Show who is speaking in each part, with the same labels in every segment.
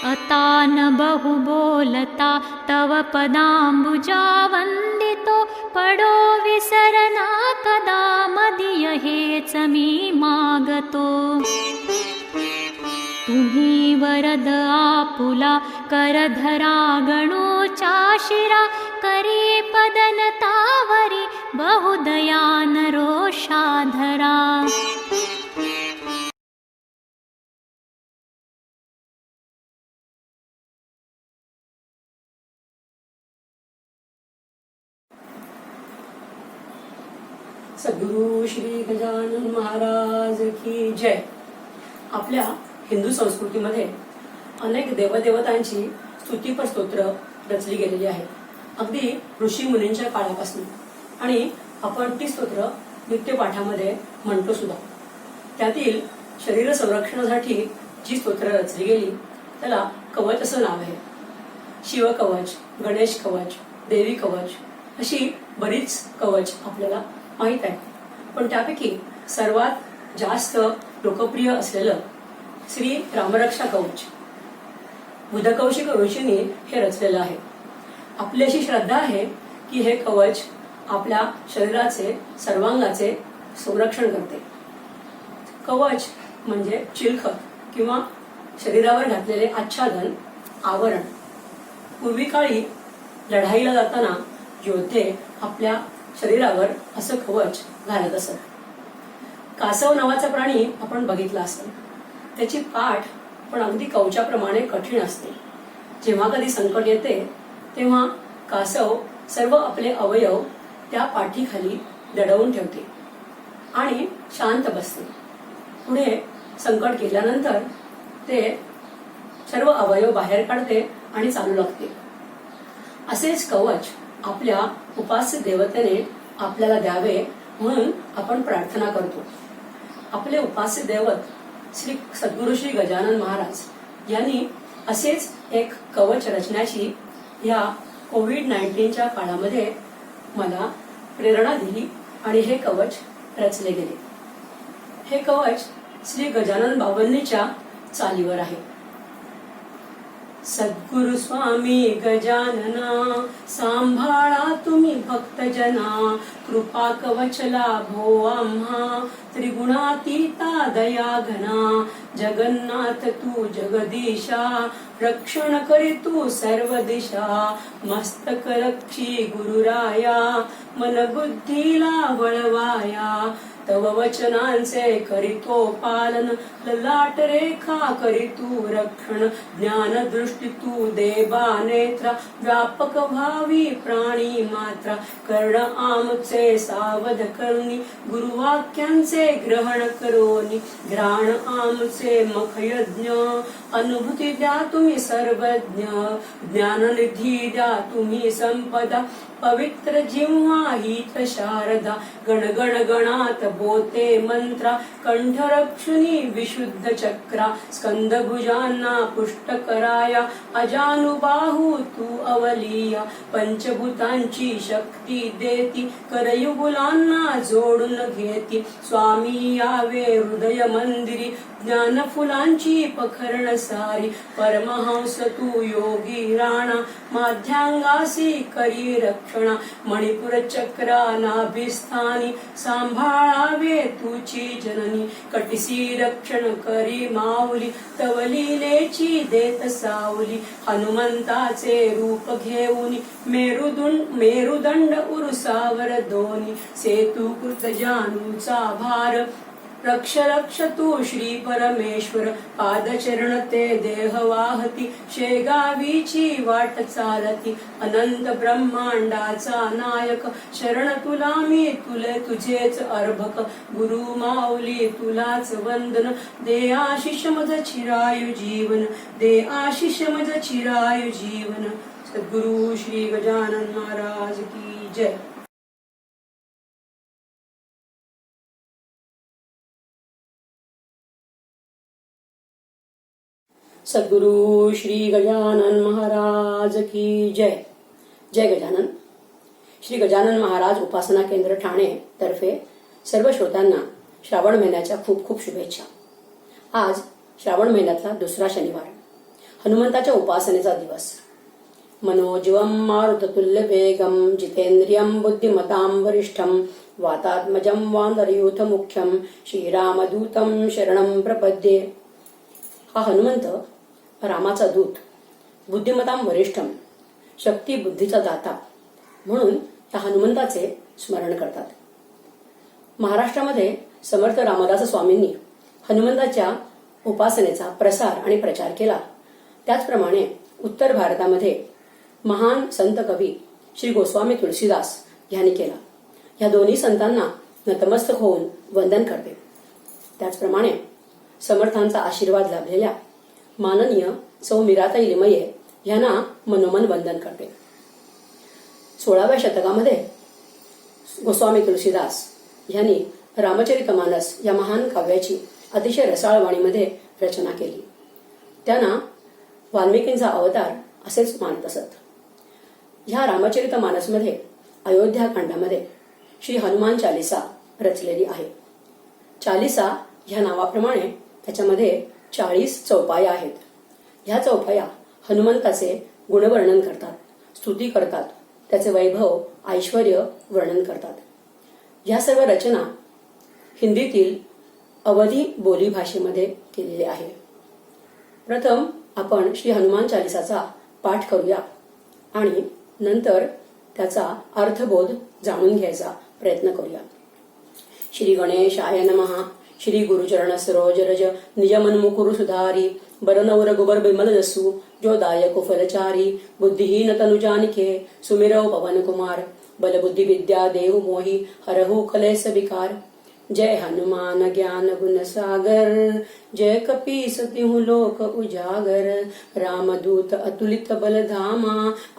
Speaker 1: अतान बहु बोलता तव पदाम्बुजा वंदितो पडो विसरना कदा मदिय हेच मी मागतो। तुम्ही वरद आपुला करधरा गणोच्या शिरा करी पदनतावरी बहुदयान रोषाधरा।
Speaker 2: सद्गुरु श्री गजानन महाराज की जय। आपल्या हिंदू संस्कृतीमध्ये अनेक देवदेवतांची स्तुतीपर स्तोत्र रचली गेलेली आहे, अगदी ऋषी मुनींच्या काळापासून, आणि आपण ती स्तोत्र नित्यपाठामध्ये म्हणतो सुद्धा। त्यातील शरीर संरक्षणासाठी जी स्तोत्र रचली गेली त्याला कवच असं नाव आहे। शिवकवच, गणेश कवच, देवी कवच अशी बरीच कवच आपल्याला माहित आहे, पण त्यापैकी सर्वात जास्त लोकप्रिय असलेलं श्री रामरक्षा कवच बुधकौशिक ऋषींनी हे रचलेलं आहे। आपली अशी श्रद्धा आहे की हे कवच आपल्या शरीराचे सर्वांगाचे संरक्षण करते। कवच म्हणजे चिलखत किंवा शरीरावर घातलेले आच्छादन, आवरण। पूर्वी काळी लढाईला जाताना योद्धे आपल्या शरीरावर असं कवच घालत असत। कासव नावाचा प्राणी आपण बघितला असेल, त्याची पाठ पण अगदी कवचाप्रमाणे कठीण असते। जेव्हा कधी संकट येते तेव्हा कासव सर्व आपले अवयव त्या पाठीखाली दडवून ठेवते आणि शांत बसते। पुढे संकट गेल्यानंतर ते सर्व अवयव बाहेर काढते आणि चालू लागते। असेच कवच आपल्या उपास्य देवतेने आपल्याला द्यावे म्हणून आपण प्रार्थना करतो। आपले उपास्य दैवत श्री सद्गुरु श्री गजानन महाराज यांनी असेच एक कवच रचण्याची या कोविड-19च्या काळामध्ये मला प्रेरणा दिली आणि हे कवच रचले गेले। हे कवच श्री गजानन बाबांनीच्या चालीवर आहे। सद्गुरु स्वामी गजानना, सांभाळा तुम्ही भक्तजना, कृपा कवच लाभो आम्हा, त्रिगुणातीता दया घना, जगन्नाथ तू जगदीशा, रक्षण करी तू सर्व दिशा, मस्तक रक्षी गुरुराया, मन बुद्धीला वळवाया, तव वचनांचे करीतो पालन, ललाट रेखा करी तू रक्षण, ज्ञान दृष्टी तू देवा नेत्रा, व्यापक भावी प्राणी मात्रा, कर्ण आमचे सावध करणी, गुरुवाक्यांचे ग्रहण करोनी, घ्राण आमचे मख यज्ञ, अनुभूती द्या तुम्ही सर्वज्ञ, ज्ञाननिधी द्या तुम्ही संपदा, पवित्र जिव्हा हीत शारदा, गण गण गणात बोते मंत्रा, कंठ रक्षुनी विशुद्ध चक्रा, स्कंद भुजांना पुष्ट कराया, अजानुबाहू तू अवलिया, पंचभूतांची शक्ती देती, करयुगुलांना जोडून घेती, स्वामी यावे हृदय मंदिरी, ज्ञान फुलांची पखरण सारी, परमहंस तू योगी राणा, माध्यांगासी करी रक्षणा, मणिपुर चक्रा नाभिस्थानी, सांभाळावे तुची जननी, कटिसी रक्षण करी माऊली, तव लीलेची देत सावली, हनुमंताचे रूप घेऊन, मेरुदंड उरुसावर दोनी, सेतू कृत जानूचा भार, रक्ष रक्ष तू श्री परमेश्वर, पादचरण ते देह वाहती, शेगावीची वाट चालती, अनंत ब्रह्मांडाचा नायक, शरण तुला मी तुले तुझेच अर्भक, गुरु माऊली तुलाच वंदन, दे आशिष मज चिरायु जीवन, दे आशिष मज चिरायु जीवन। सद्गुरु श्री गजानन महाराज की जय। सद्गुरु श्री गजानन महाराज की जय। जय गजानन। श्री गजानन महाराज उपासना केंद्र ठाणे तर्फे सर्व श्रोत्यांना श्रावण महिन्याच्या खूप खूप शुभेच्छा। आज श्रावण महिन्यातला दुसरा शनिवार, हनुमंताच्या उपासनेचा दिवस. मनोजीवम मारुततुल्य वेगम जितेंद्रियम बुद्धिमतां वरिष्ठम वातात्मजम वानरयूथ मुख्यम श्रीरामदूतम शरणम प्रपद्ये. हा हनुमंत रामाचा दूत, बुद्धिमतां वरिष्ठम, शक्ती बुद्धीचा दाता म्हणून या हनुमंताचे स्मरण करतात. महाराष्ट्रामध्ये समर्थ रामदास स्वामींनी हनुमंताच्या उपासनेचा प्रसार आणि प्रचार केला. त्याचप्रमाणे उत्तर भारतामध्ये महान संत कवी श्री गोस्वामी तुलसीदास यांनी केला. या दोन्ही संतांना नतमस्तक होऊन वंदन करते. त्याचप्रमाणे समर्थांचा आशीर्वाद लाभलेल्या माननीय सौ मीराताई लिमये यांना मनोमन वंदन करते. 16व्या शतकामध्ये गोस्वामी तुलसीदास यांनी रामचरितमानस या महान काव्याची अतिशय रसाळ वाणीमध्ये रचना केली. त्यांना वाल्मिकींचा अवतार असेच मानत असत. ह्या रामचरितमानसमध्ये अयोध्याकांडामध्ये श्री हनुमान चालिसा रचलेली आहे. चालिसा ह्या नावाप्रमाणे त्याच्यामध्ये 40 चौपाया आहेत. ह्या चौपाया हनुमंताचे गुणवर्णन करतात, स्तुती करतात, त्याचे वैभव ऐश्वर वर्णन करतात. ह्या सर्व रचना हिंदीतील अवधी बोली भाषेमध्ये केलेले आहे. प्रथम आपण श्री हनुमान चालिसाचा पाठ करूया आणि नंतर त्याचा अर्थबोध जाणून घ्यायचा प्रयत्न करूया. श्री गणेशाय नमः. श्री गुरुचरण सरोज रज निज मन मुकुरु सुधारी बरनौ रघुबर बिमल जसु जो दायक फलचारी बुद्धिहीन तनु जानिके सुमिरौ पवन कुमार बल बुद्धि विद्या देहु मोहि हरहु कलेस विकार. जय हनुमान ज्ञान गुण सागर जय कपीस तिहु लोक उजागर रामदूत अतुलित बल धामा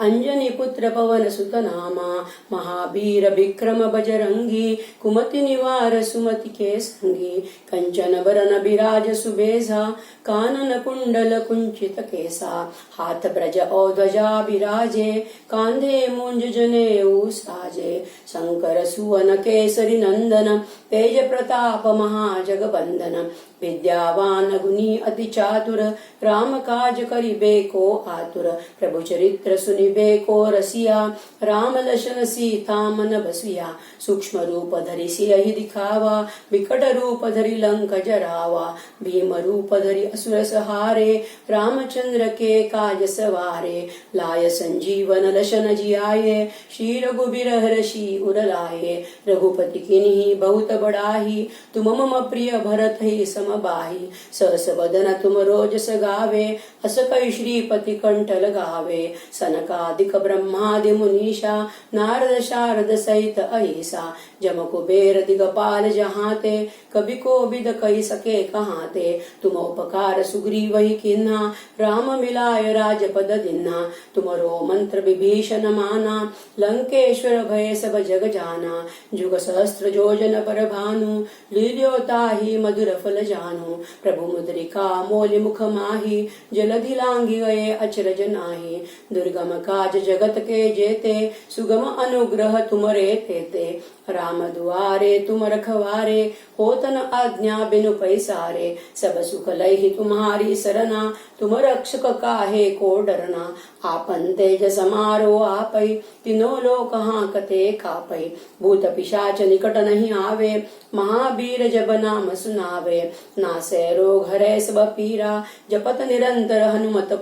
Speaker 2: अंजनी पुत्र पवन सुत नामा महावीर विक्रम बजरंगी कुमति निवार सुमति के संगी कंचन बरन बिराज सुबेसा कानन कुंडल कुंचित केसा हाथ ब्रज औध्वजा विराजे कांधे मुंज जनेऊ साजे शंकर सुवन केसरी नंदन तेज प्रताप महाजगबंदन विद्यावान गुणी अति चातुर राम काज करिबे को आतुर प्रभु चरित्र सुनिबे को रसिया राम लशन सीता मन बसिया सूक्ष्म रूप धरि सियहि दिखावा विकट रूप धरि लंक जरावा भीम रूप धरि असुर सहारे रामचंद्र के काज सवारे लाय संजीवन लशन जियाये श्री रघुबीर हर्षि उर लाये रघुपति किन्ही बहुत बड़ाही तुम मम प्रिय भरत ही समबाही सहस वदन तुम रोजस गावे अस कै श्रीपति कंठ लगावे सनकादिक ब्रह्मादि मुनीषा नारद शारद सहित अहिसा जम कुबेर दिगपाल जहाते कभी को बिद कही सके कहाते तुम उपकार सुग्रीव ही किन्हा राम मिलाय राजपद दिन्हा तुमरो मंत्र विभीषण माना लंकेश्वर भय सब जग जाना जुग सहस्त्र जोजन पर भानु लील्यो ताहि मधुर फल जानु प्रभु मुद्रिका मोलि मुख माही जलधि लांघि गए अचरज नाही दुर्गम काज जगत के जेते सुगम अनुग्रह तुमरे तेते राम दुआरे तुम रखवारे होतन आज्ञा बिनु पैसारे सब सुख लहि तुम्हारी सरना तुम रक्षक काहे को डरना आपन तेज समारो आपै तिनो लोक हांकते कापै भूत पिशाच निकट नहीं आवे महावीर जब नाम सुनावे नासे रोग हरे सब पीरा जपत निरंतर हनुमत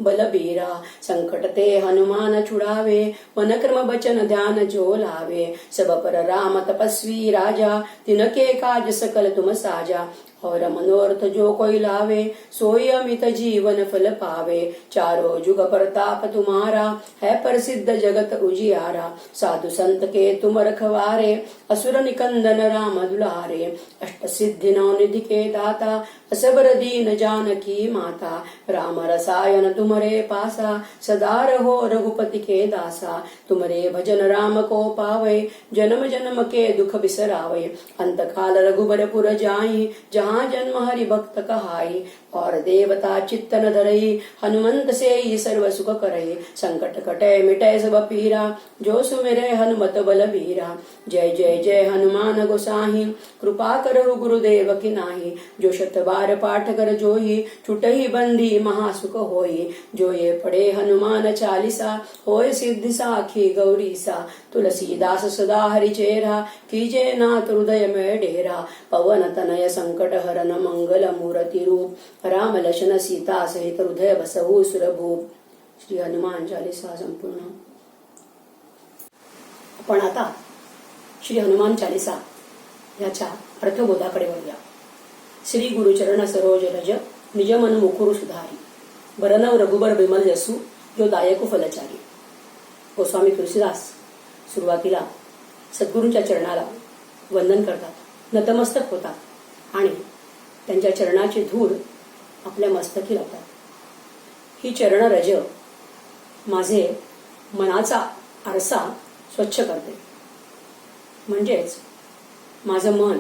Speaker 2: बलबीरा संकट ते हनुमान छुड़ावे मन क्रम बचन ध्यान जो लावे सब पर राम तपस्वी राजा तिनके काज सकल तुम साजा और मनोरथ जो कोई लावे सोई अमित जीवन फल पावे चारों जुग प्रताप तुम्हारा है प्रसिद्ध जगत उजियारा साधु संत के तुम रखवारे असुर निकंदन राम दुलारे अष्ट सिद्धि नौ निधि के दाता असबर दीन जानकी माता राम रसायन तुमरे पासा सदा रहो रघुपति के दासा तुमरे भजन राम को पावे जन्म जन्म के दुख बिसरावे अंत काल रघुबर पुर जाई जहाँ जन्म हरि भक्त कहाई और देवता चित्त न धरई, हनुमंत से ही सर्व सुख करई। संकट कटे मिटे सब पीरा, जो सुमिरे हनुमत बल बीरा। जय जय जय हनुमान गोसाही, कृपा करहु गुरुदेव की नाही। जो शत बार पाठ कर जोही, छुटही बंदी महासुख होई। जो ये पढ़े हनुमान चालीसा, होय सिद्धि साखी गौरीसा। तुलसीदास सदा हरिचेरा, कीजे नाथ हृदय में डेरा। पवन तनय संकट हरन, मंगल मूर्ति रूप। राम लक्ष्मण सीता सहित हृदय बसवू सुरभूप। श्री हनुमान चालीसा संपूर्ण। आपण आता श्री हनुमान चालीसा याच्या अर्थबोधाकडे वळूया। श्री गुरुचरण सरोज रज, निज मन मुकुरु सुधारी। बरनव रघुबर बिमल जसू, जो दायकु फलचारी। गोस्वामी तुलसीदास सुरुवातीला सद्गुरूंच्या चरणाला वंदन करतात, नतमस्तक होतात आणि त्यांच्या चरणाची धूळ आपल्या मस्तकी लावतात। ही चरण रज माझे मनाचा आरसा स्वच्छ करते, म्हणजेच माझं मन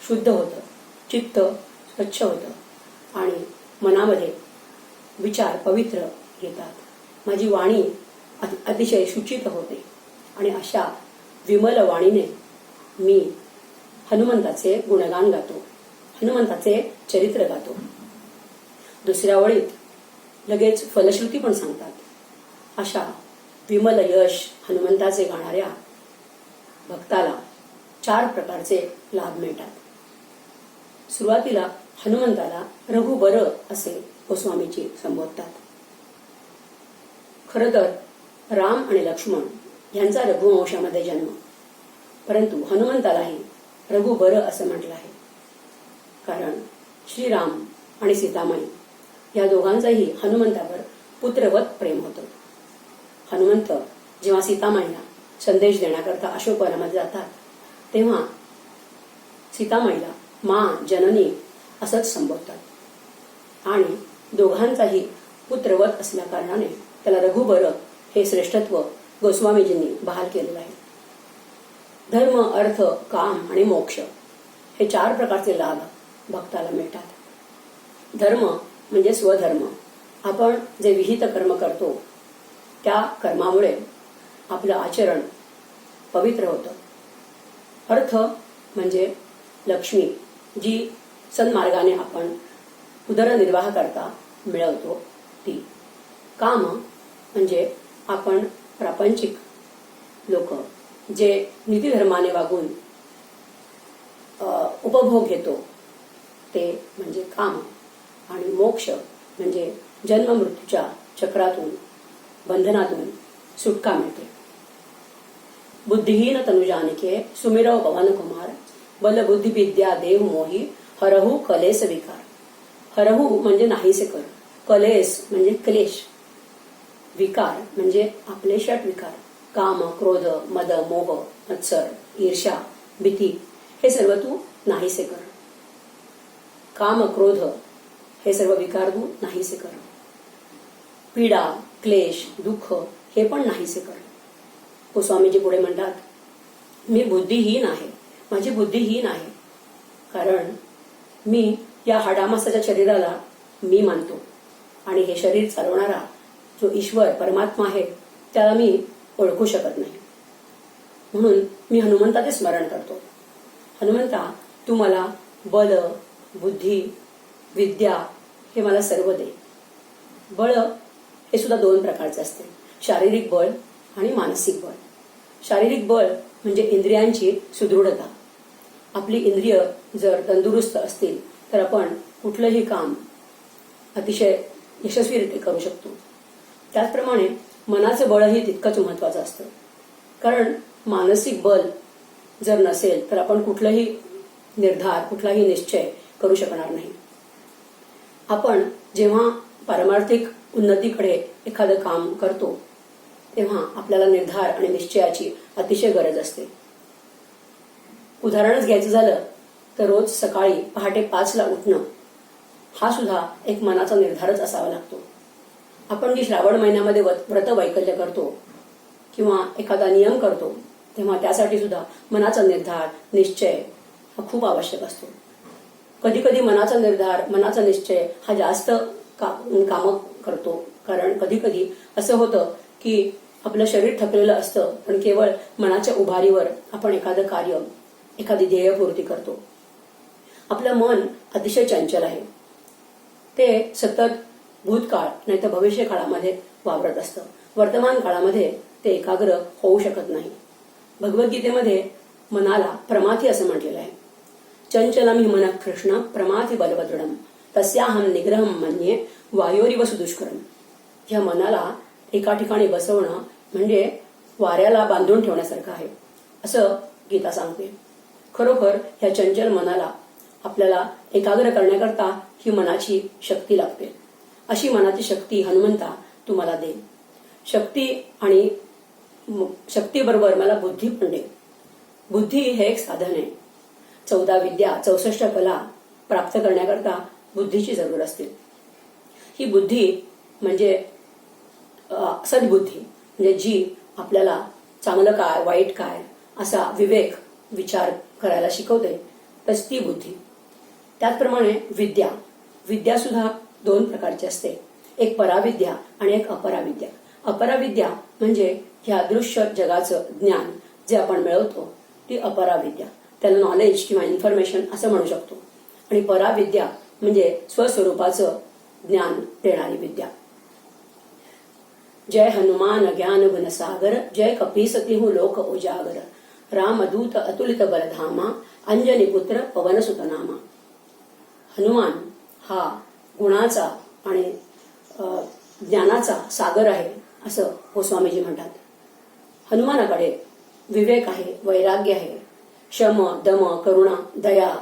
Speaker 2: शुद्ध होतं, चित्त स्वच्छ होतं आणि मनामध्ये विचार पवित्र येतात। माझी वाणी अतिशय शुचित होते आणि अशा विमल वाणीने मी हनुमंताचे गुणगान गातो, हनुमंताचे चरित्र गातो। दुसऱ्या वळीत लगेच फलश्रुती पण सांगतात। अशा विमल यश हनुमंताचे गाणाऱ्या भक्ताला 4 प्रकारचे लाभ मिळतात। सुरुवातीला हनुमंताला रघुबर असे गोस्वामीजी संबोधतात। खरं तर राम आणि लक्ष्मण यांचा रघुवंशामध्ये जन्म, परंतु हनुमंतालाही रघुबर असं म्हटलं आहे, कारण श्रीराम आणि सीतामाई या दोघांचंही हनुमंतावर पुत्रवत प्रेम होतं। हनुमंत जेव्हा सीतामाईला संदेश देण्याकरता अशोकवनामध्ये जातात, तेव्हा सीतामाईला माँ जननी असंच संबोधतात आणि दोघांचाही पुत्रवत असल्या कारणाने त्याला रघुबर हे श्रेष्ठत्व गोस्वामीजींनी बहाल केलेलं आहे। धर्म, अर्थ, काम आणि मोक्ष हे 4 प्रकारचे लाभ भक्ताला मिळतात। धर्म म्हणजे स्वधर्म, आपण जे विहित कर्म करतो त्या कर्मामुळे आपलं आचरण पवित्र होतं। अर्थ म्हणजे लक्ष्मी, जी सन्मार्गाने आपण उदरनिर्वाह करता मिळवतो ती। काम म्हणजे आपण प्रापंचिक लोक जे नीतिधर्माने वागून उपभोग घेतो ते म्हणजे काम। आणि मोक्ष म्हणजे जन्म मृत्यूच्या चक्रातून, बंधनातून सुटका मिळते। बुद्धिहीन तनु जानिके, सुमिरव पवन कुमार। बल बुद्धी विद्या देव मोही, हरहु कलेस विकार। हरहु म्हणजे नाहीसे कर, कलेस म्हणजे क्लेश, विकार म्हणजे आपले 8 विकार, काम, क्रोध, मद, मोह, मत्सर, ईर्ष्या, भीती हे सर्व तू नाहीसे कर। काम, क्रोध हे सर्व विकार तू नाहीसे कर। पीडा, क्लेश, दुःख हे पण नाहीसे कर। गोस्वामीजी पुढे म्हणतात, मी बुद्धिहीन आहे, माझी बुद्धिहीन आहे, कारण मी या हाडामासाच्या शरीराला मी मानतो आणि हे शरीर चालवणारा जो ईश्वर परमात्मा आहे त्याला मी ओळखू शकत नाही, म्हणून मी हनुमंताचे स्मरण करतो। हनुमंता, तू मला बल, बुद्धी, विद्या हे मला सर्व दे। बळ हे सुद्धा 2 प्रकारचे असते, शारीरिक बळ आणि मानसिक बळ। शारीरिक बळ म्हणजे इंद्रियांची सुदृढता। आपली इंद्रिय जर तंदुरुस्त असतील तर आपण कुठलंही काम अतिशय यशस्वीरित्या करू शकतो। त्याचप्रमाणे मनाचं बळही तितकंच महत्वाचं असतं, कारण मानसिक बल जर नसेल तर आपण कुठलाही निर्धार, कुठलाही निश्चय करू शकणार नाही। आपण जेव्हा पारमार्थिक उन्नतीकडे एखादं काम करतो तेव्हा आपल्याला निर्धार आणि निश्चयाची अतिशय गरज असते। उदाहरणच घ्यायचं झालं तर रोज सकाळी पहाटे 5ला उठणं हा सुद्धा एक मनाचा निर्धारच असावा लागतो। आपण जी श्रावण महिन्यामध्ये व्रत वैकल्य करतो किंवा एखादा नियम करतो तेव्हा त्यासाठी सुद्धा मनाचा निर्धार, निश्चय हा खूप आवश्यक असतो। कधी कधी मनाचा निर्धार, मनाचा निश्चय हा जास्त काम करतो. कारण कधी कधी असं होतं की आपलं शरीर थकलेलं असतं, पण केवळ मनाच्या उभारीवर आपण एखादं कार्य, एखादी ध्येयपूर्ती करतो. आपलं मन अतिशय चंचल आहे. ते सतत भूतकाळ नाही तर भविष्य काळामध्ये वावरत असतं. वर्तमान काळामध्ये ते एकाग्र होऊ शकत नाही. भगवद्गीतेमध्ये मनाला प्रमाथी असं म्हटलेलं आहे. चंचलम हि मन कृष्ण प्रमाथी बलवदृढम तस्याहम निग्रहम मन्ये वायोरिव सुदुष्करम. ह्या मनाला एका ठिकाणी बसवणं म्हणजे वाऱ्याला बांधून ठेवण्यासारखं आहे असं गीता सांगते. खरोखर ह्या चंचल मनाला आपल्याला एकाग्र करण्याकरता ही मनाची शक्ती लागते. अशी मनाची शक्ती हनुमंता तुम्हाला दे. शक्ती आणि शक्तीबरोबर मला बुद्धी पण दे. बुद्धी हे एक साधन आहे. 14 विद्या 64 कला प्राप्त करण्याकरता बुद्धीची जरूर असते. ही बुद्धी म्हणजे सद्बुद्धी, म्हणजे जी आपल्याला चांगलं काय वाईट काय असा विवेक विचार करायला शिकवते, तस ती बुद्धी. त्याचप्रमाणे विद्या सुद्धा 2 प्रकारची असते. एक पराविद्या आणि एक अपराविद्या. अपराविद्या म्हणजे ह्या दृश्य जगाचं ज्ञान जे आपण मिळवतो ती अपराविद्या. त्याला नॉलेज किंवा इन्फॉर्मेशन असं म्हणू शकतो. आणि पराविद्या म्हणजे स्वस्वरूपाचं ज्ञान देणारी विद्या. जय हनुमान ज्ञान गुण सागर जय कपीसती हूँ लोक उजागर रामदूत अतुलित बलधामा अंजनी पुत्र पवन सुतनामा. हनुमान हा गुणाचा आणि ज्ञानाचा सागर आहे असं गोस्वामीजी म्हणतात. हनुमानाकडे विवेक आहे, वैराग्य आहे, शम दम करुणा दया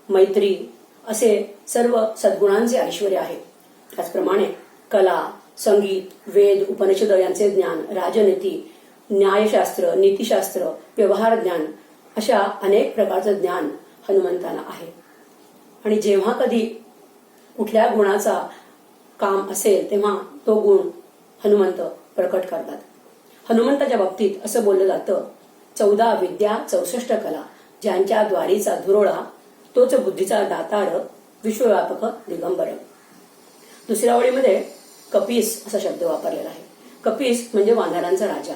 Speaker 2: मैत्री असे सर्व सद्गुणांचे ऐश्वर्य आहे. त्याचप्रमाणे कला, संगीत, वेद, उपनिषद यांचे ज्ञान, राजनीती, न्यायशास्त्र, नीतिशास्त्र, व्यवहार ज्ञान अशा अनेक प्रकारचं ज्ञान हनुमंताला आहे. आणि जेव्हा कधी कुठल्या गुणाचा काम असेल तेव्हा तो गुण हनुमंत प्रकट करतात. हनुमंताच्या बाबतीत असं बोललं जातं, 14 विद्या 64 कला ज्यांच्या द्वारीचा धुरोळा तोच बुद्धीचा दातार विश्वव्यापक दिगंबर. दुसऱ्या ओळीमध्ये कपीस असा शब्द वापरलेला आहे. कपीस म्हणजे वानरांचा राजा.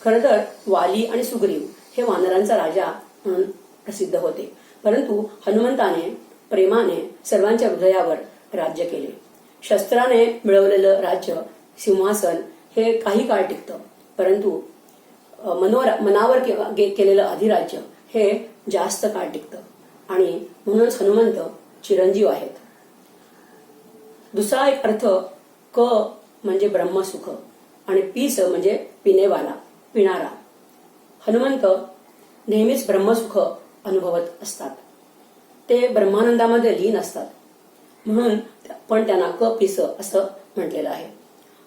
Speaker 2: खरं तर वाली आणि सुग्रीव हे वानरांचा राजा म्हणून प्रसिद्ध होते, परंतु हनुमंताने प्रेमाने सर्वांच्या हृदयावर राज्य केले. शस्त्राने मिळवलेलं राज्य, सिंहासन हे काही काळ टिकतं, परंतु मनावर केलेलं अधिराज्य हे जास्त काळ टिकतं. आणि म्हणूनच हनुमंत चिरंजीव आहेत. दुसरा एक अर्थ क म्हणजे ब्रह्मसुख आणि पीस म्हणजे पिणेवाला, पिणारा. हनुमंत नेहमीच ब्रह्मसुख अनुभवत असतात. ते ब्रह्मानंदामध्ये लीन असतात, म्हणून पण त्यांना कपीस असं म्हटलेलं आहे.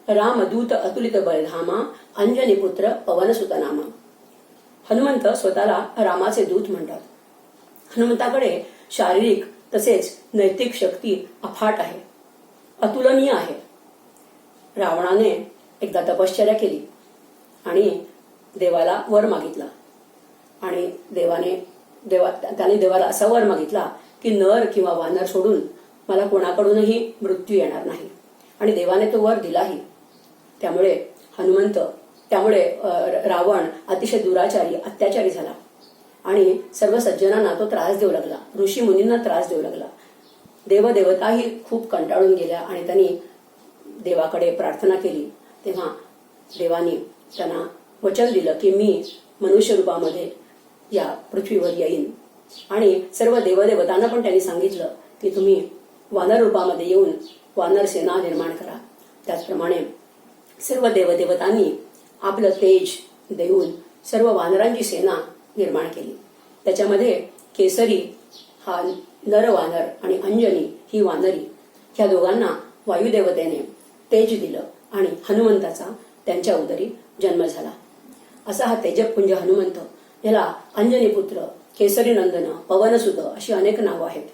Speaker 2: रामदूत अतुलित बलधामा अंजनी पुत्र पवन सुतनामा. हनुमंत स्वतःला रामाचे दूत म्हणतात. हनुमंताकडे शारीरिक तसेच नैतिक शक्ती अफाट आहे, अतुलनीय आहे. रावणाने एकदा तपश्चर्या केली आणि देवाला वर मागितला आणि त्याने देवाला असा वर मागितला की नर किंवा वानर सोडून मला कोणाकडूनही मृत्यू येणार नाही. आणि देवाने तो वर दिलाही. त्यामुळे रावण अतिशय दुराचारी, अत्याचारी झाला आणि सर्व सज्जनांना तो त्रास देऊ लागला, ऋषी मुनींना त्रास देऊ लागला. देवदेवताही खूप कंटाळून गेल्या आणि त्यांनी देवाकडे प्रार्थना केली. तेव्हा देवाने त्यांना वचन दिलं की मी मनुष्य रूपामध्ये या पृथ्वीवर येईन. आणि सर्व देवदेवतांना पण त्यांनी सांगितलं की तुम्ही वानर रूपामध्ये येऊन वानर सेना निर्माण करा. त्याचप्रमाणे सर्व देवदेवतांनी आपलं तेज देऊन सर्व वानरांची सेना निर्माण केली. त्याच्यामध्ये केसरी हा नर वानर आणि अंजनी ही वानरी, ह्या दोघांना वायुदेवतेने तेज दिलं आणि हनुमंताचा त्यांच्या उदरी जन्म झाला. असा हा तेजपुंज हनुमंत. याला अंजनी पुत्र, केसरी नंदन, पवनसुत अशी अनेक नावं आहेत.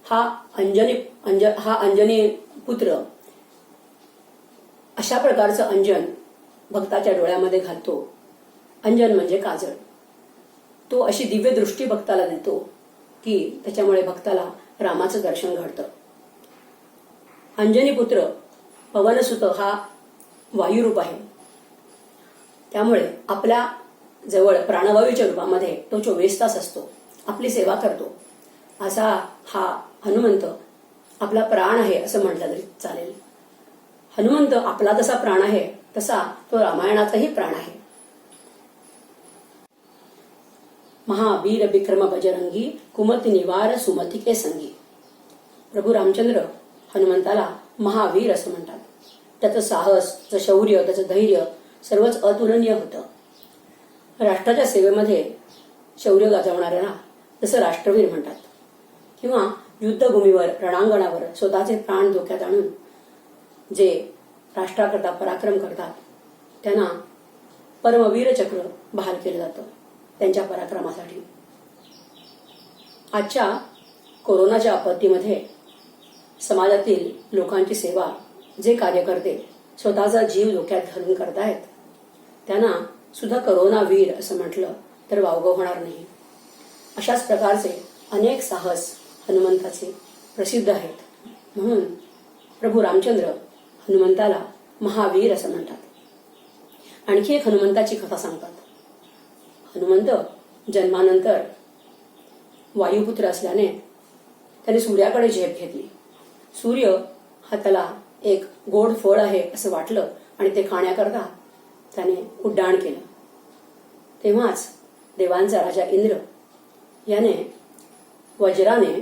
Speaker 2: हा अंजनी पुत्र अशा प्रकारचं अंजन भक्ताच्या डोळ्यामध्ये घालतो. अंजन म्हणजे काजळ. तो अशी दिव्य दृष्टी भक्ताला देतो की त्याच्यामुळे भक्ताला रामाचं दर्शन घडतं. अंजनी पुत्र पवनसुत हा वायुरूप आहे. त्यामुळे आपल्या जवळ प्राणवायूच्या रूपामध्ये तो 24 तास असतो, आपली सेवा करतो. असा हा हनुमंत आपला प्राण आहे असं म्हटलं तरी चालेल. हनुमंत आपला जसा प्राण आहे तसा तो रामायणाचाही प्राण आहे. महावीर विक्रम बजरंगी कुमति निवार सुमती के संगी. प्रभू रामचंद्र हनुमंताला महावीर असं म्हणतात. त्याचं साहस, त्याचं शौर्य, त्याचं धैर्य सर्वच अतुलनीय होतं. राष्ट्राच्या सेवेमध्ये शौर्य गाजवणाऱ्यांना जसं राष्ट्रवीर म्हणतात, किंवा युद्धभूमीवर रणांगणावर स्वतःचे प्राण धोक्यात आणून जे राष्ट्राकरता पराक्रम करतात त्यांना परमवीर चक्र बहाल केलं जातं त्यांच्या पराक्रमासाठी. आजच्या कोरोनाच्या आपत्तीमध्ये समाजातील लोकांची सेवा जे कार्यकर्ते स्वतःचा जीव धोक्यात घालून करतायत त्यांना सुद्धा करोना वीर असं म्हटलं तर वावगं होणार नाही. अशाच प्रकारचे अनेक साहस हनुमंताचे प्रसिद्ध आहेत. म्हणून प्रभू रामचंद्र हनुमंताला महावीर असं म्हणतात. आणखी एक हनुमंताची कथा सांगतात. हनुमंत जन्मानंतर वायुपुत्र असल्याने त्याने सूर्याकडे झेप घेतली. सूर्य हा त्याला एक गोड फळ आहे असं वाटलं आणि ते खाण्याकरता त्याने उड्डाण केलं. तेव्हाच देवांचा राजा इंद्र याने वज्राने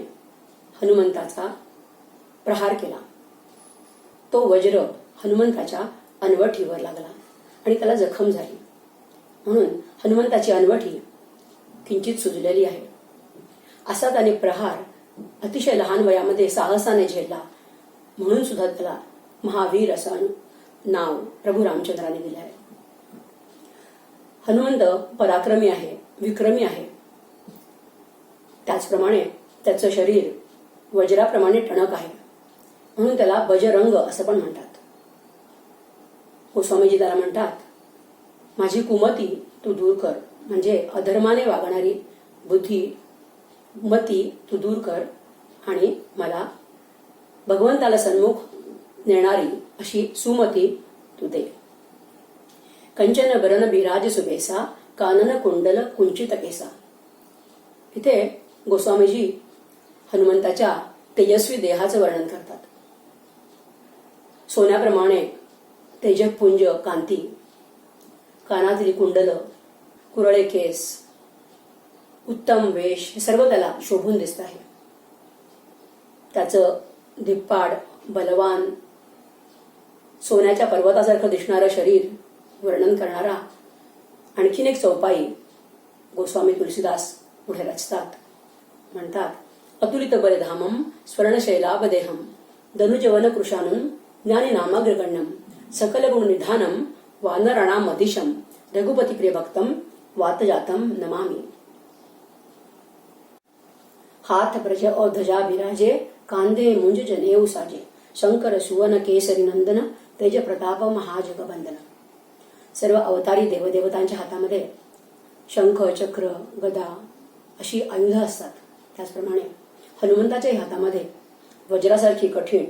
Speaker 2: हनुमंताचा प्रहार केला. तो वज्र हनुमंताच्या अनवटीवर लागला आणि त्याला जखम झाली. म्हणून हनुमंताची अनवटी किंचित सुजलेली आहे. असा त्याने प्रहार अतिशय लहान वयामध्ये साहसाने झेलला, म्हणून सुद्धा त्याला महावीर असं नाव प्रभू रामचंद्राने दिले आहे. हनुमंत पराक्रमी आहे, विक्रमी आहे. त्याचप्रमाणे त्याचं शरीर वज्राप्रमाणे टणक आहे, म्हणून त्याला बजरंग असं पण म्हणतात. गोस्वामीजी त्याला म्हणतात, माझी कुमती तू दूर कर, म्हणजे अधर्माने वागणारी बुद्धी मती तू दूर कर आणि मला भगवंताला सन्मुख नेणारी अशी सुमती तू दे. कंचन बरन बिराज सुबेसा कानन कुंडल कुंचित केसा. इथे गोस्वामीजी हनुमंताच्या तेजस्वी देहाचं वर्णन करतात. सोन्याप्रमाणे तेजपुंज कांती, कानातली कुंडल, कुरळे केस, उत्तम वेश हे सर्व त्याला शोभून दिसत आहे. त्याचं धिप्पाड बलवान सोन्याच्या पर्वतासारखं दिसणारं शरीर वर्णन करणारा आणखीन एक चौपाई गोस्वामी तुलसीदास पुढे रचतात. म्हणतात, अतुलित बलधामम स्वर्णशैलाभदेहम दनुजवन कृशानम ज्ञानी नामाग्रगण्यम सकल गुण निधानम वानराणाम अधिशम रघुपती प्रिय भक्तम वातजातम नमामि. हाथ ब्रज और ध्वजा विराजे कांदे मुंज जनेऊ साजे शंकर सुवन केसरी नंदन तेज प्रताप महाजगबंदन. सर्व अवतारी देवदेवतांच्या हातामध्ये शंख, चक्र, गदा अशी आयुध असतात. त्याचप्रमाणे हनुमंताच्याही हातामध्ये वज्रासारखी कठीण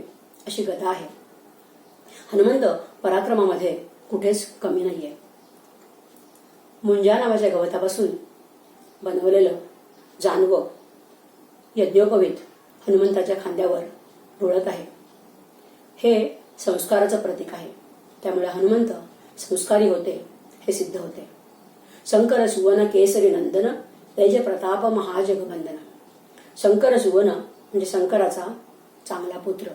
Speaker 2: अशी गदा आहे. हनुमंत पराक्रमामध्ये कुठेच कमी नाहीये. मुंजा नावाच्या गवतापासून बनवलेलं जानवं यज्ञोपवीत हनुमंताच्या खांद्यावर रुळत आहे. हे संस्काराचं प्रतीक आहे. त्यामुळे हनुमंत संस्कारी होते हे सिद्ध होते. शंकर सुवन केसरी नंदन तेज प्रताप महाजगबंदन. शंकर सुवन म्हणजे शंकराचा चांगला पुत्र.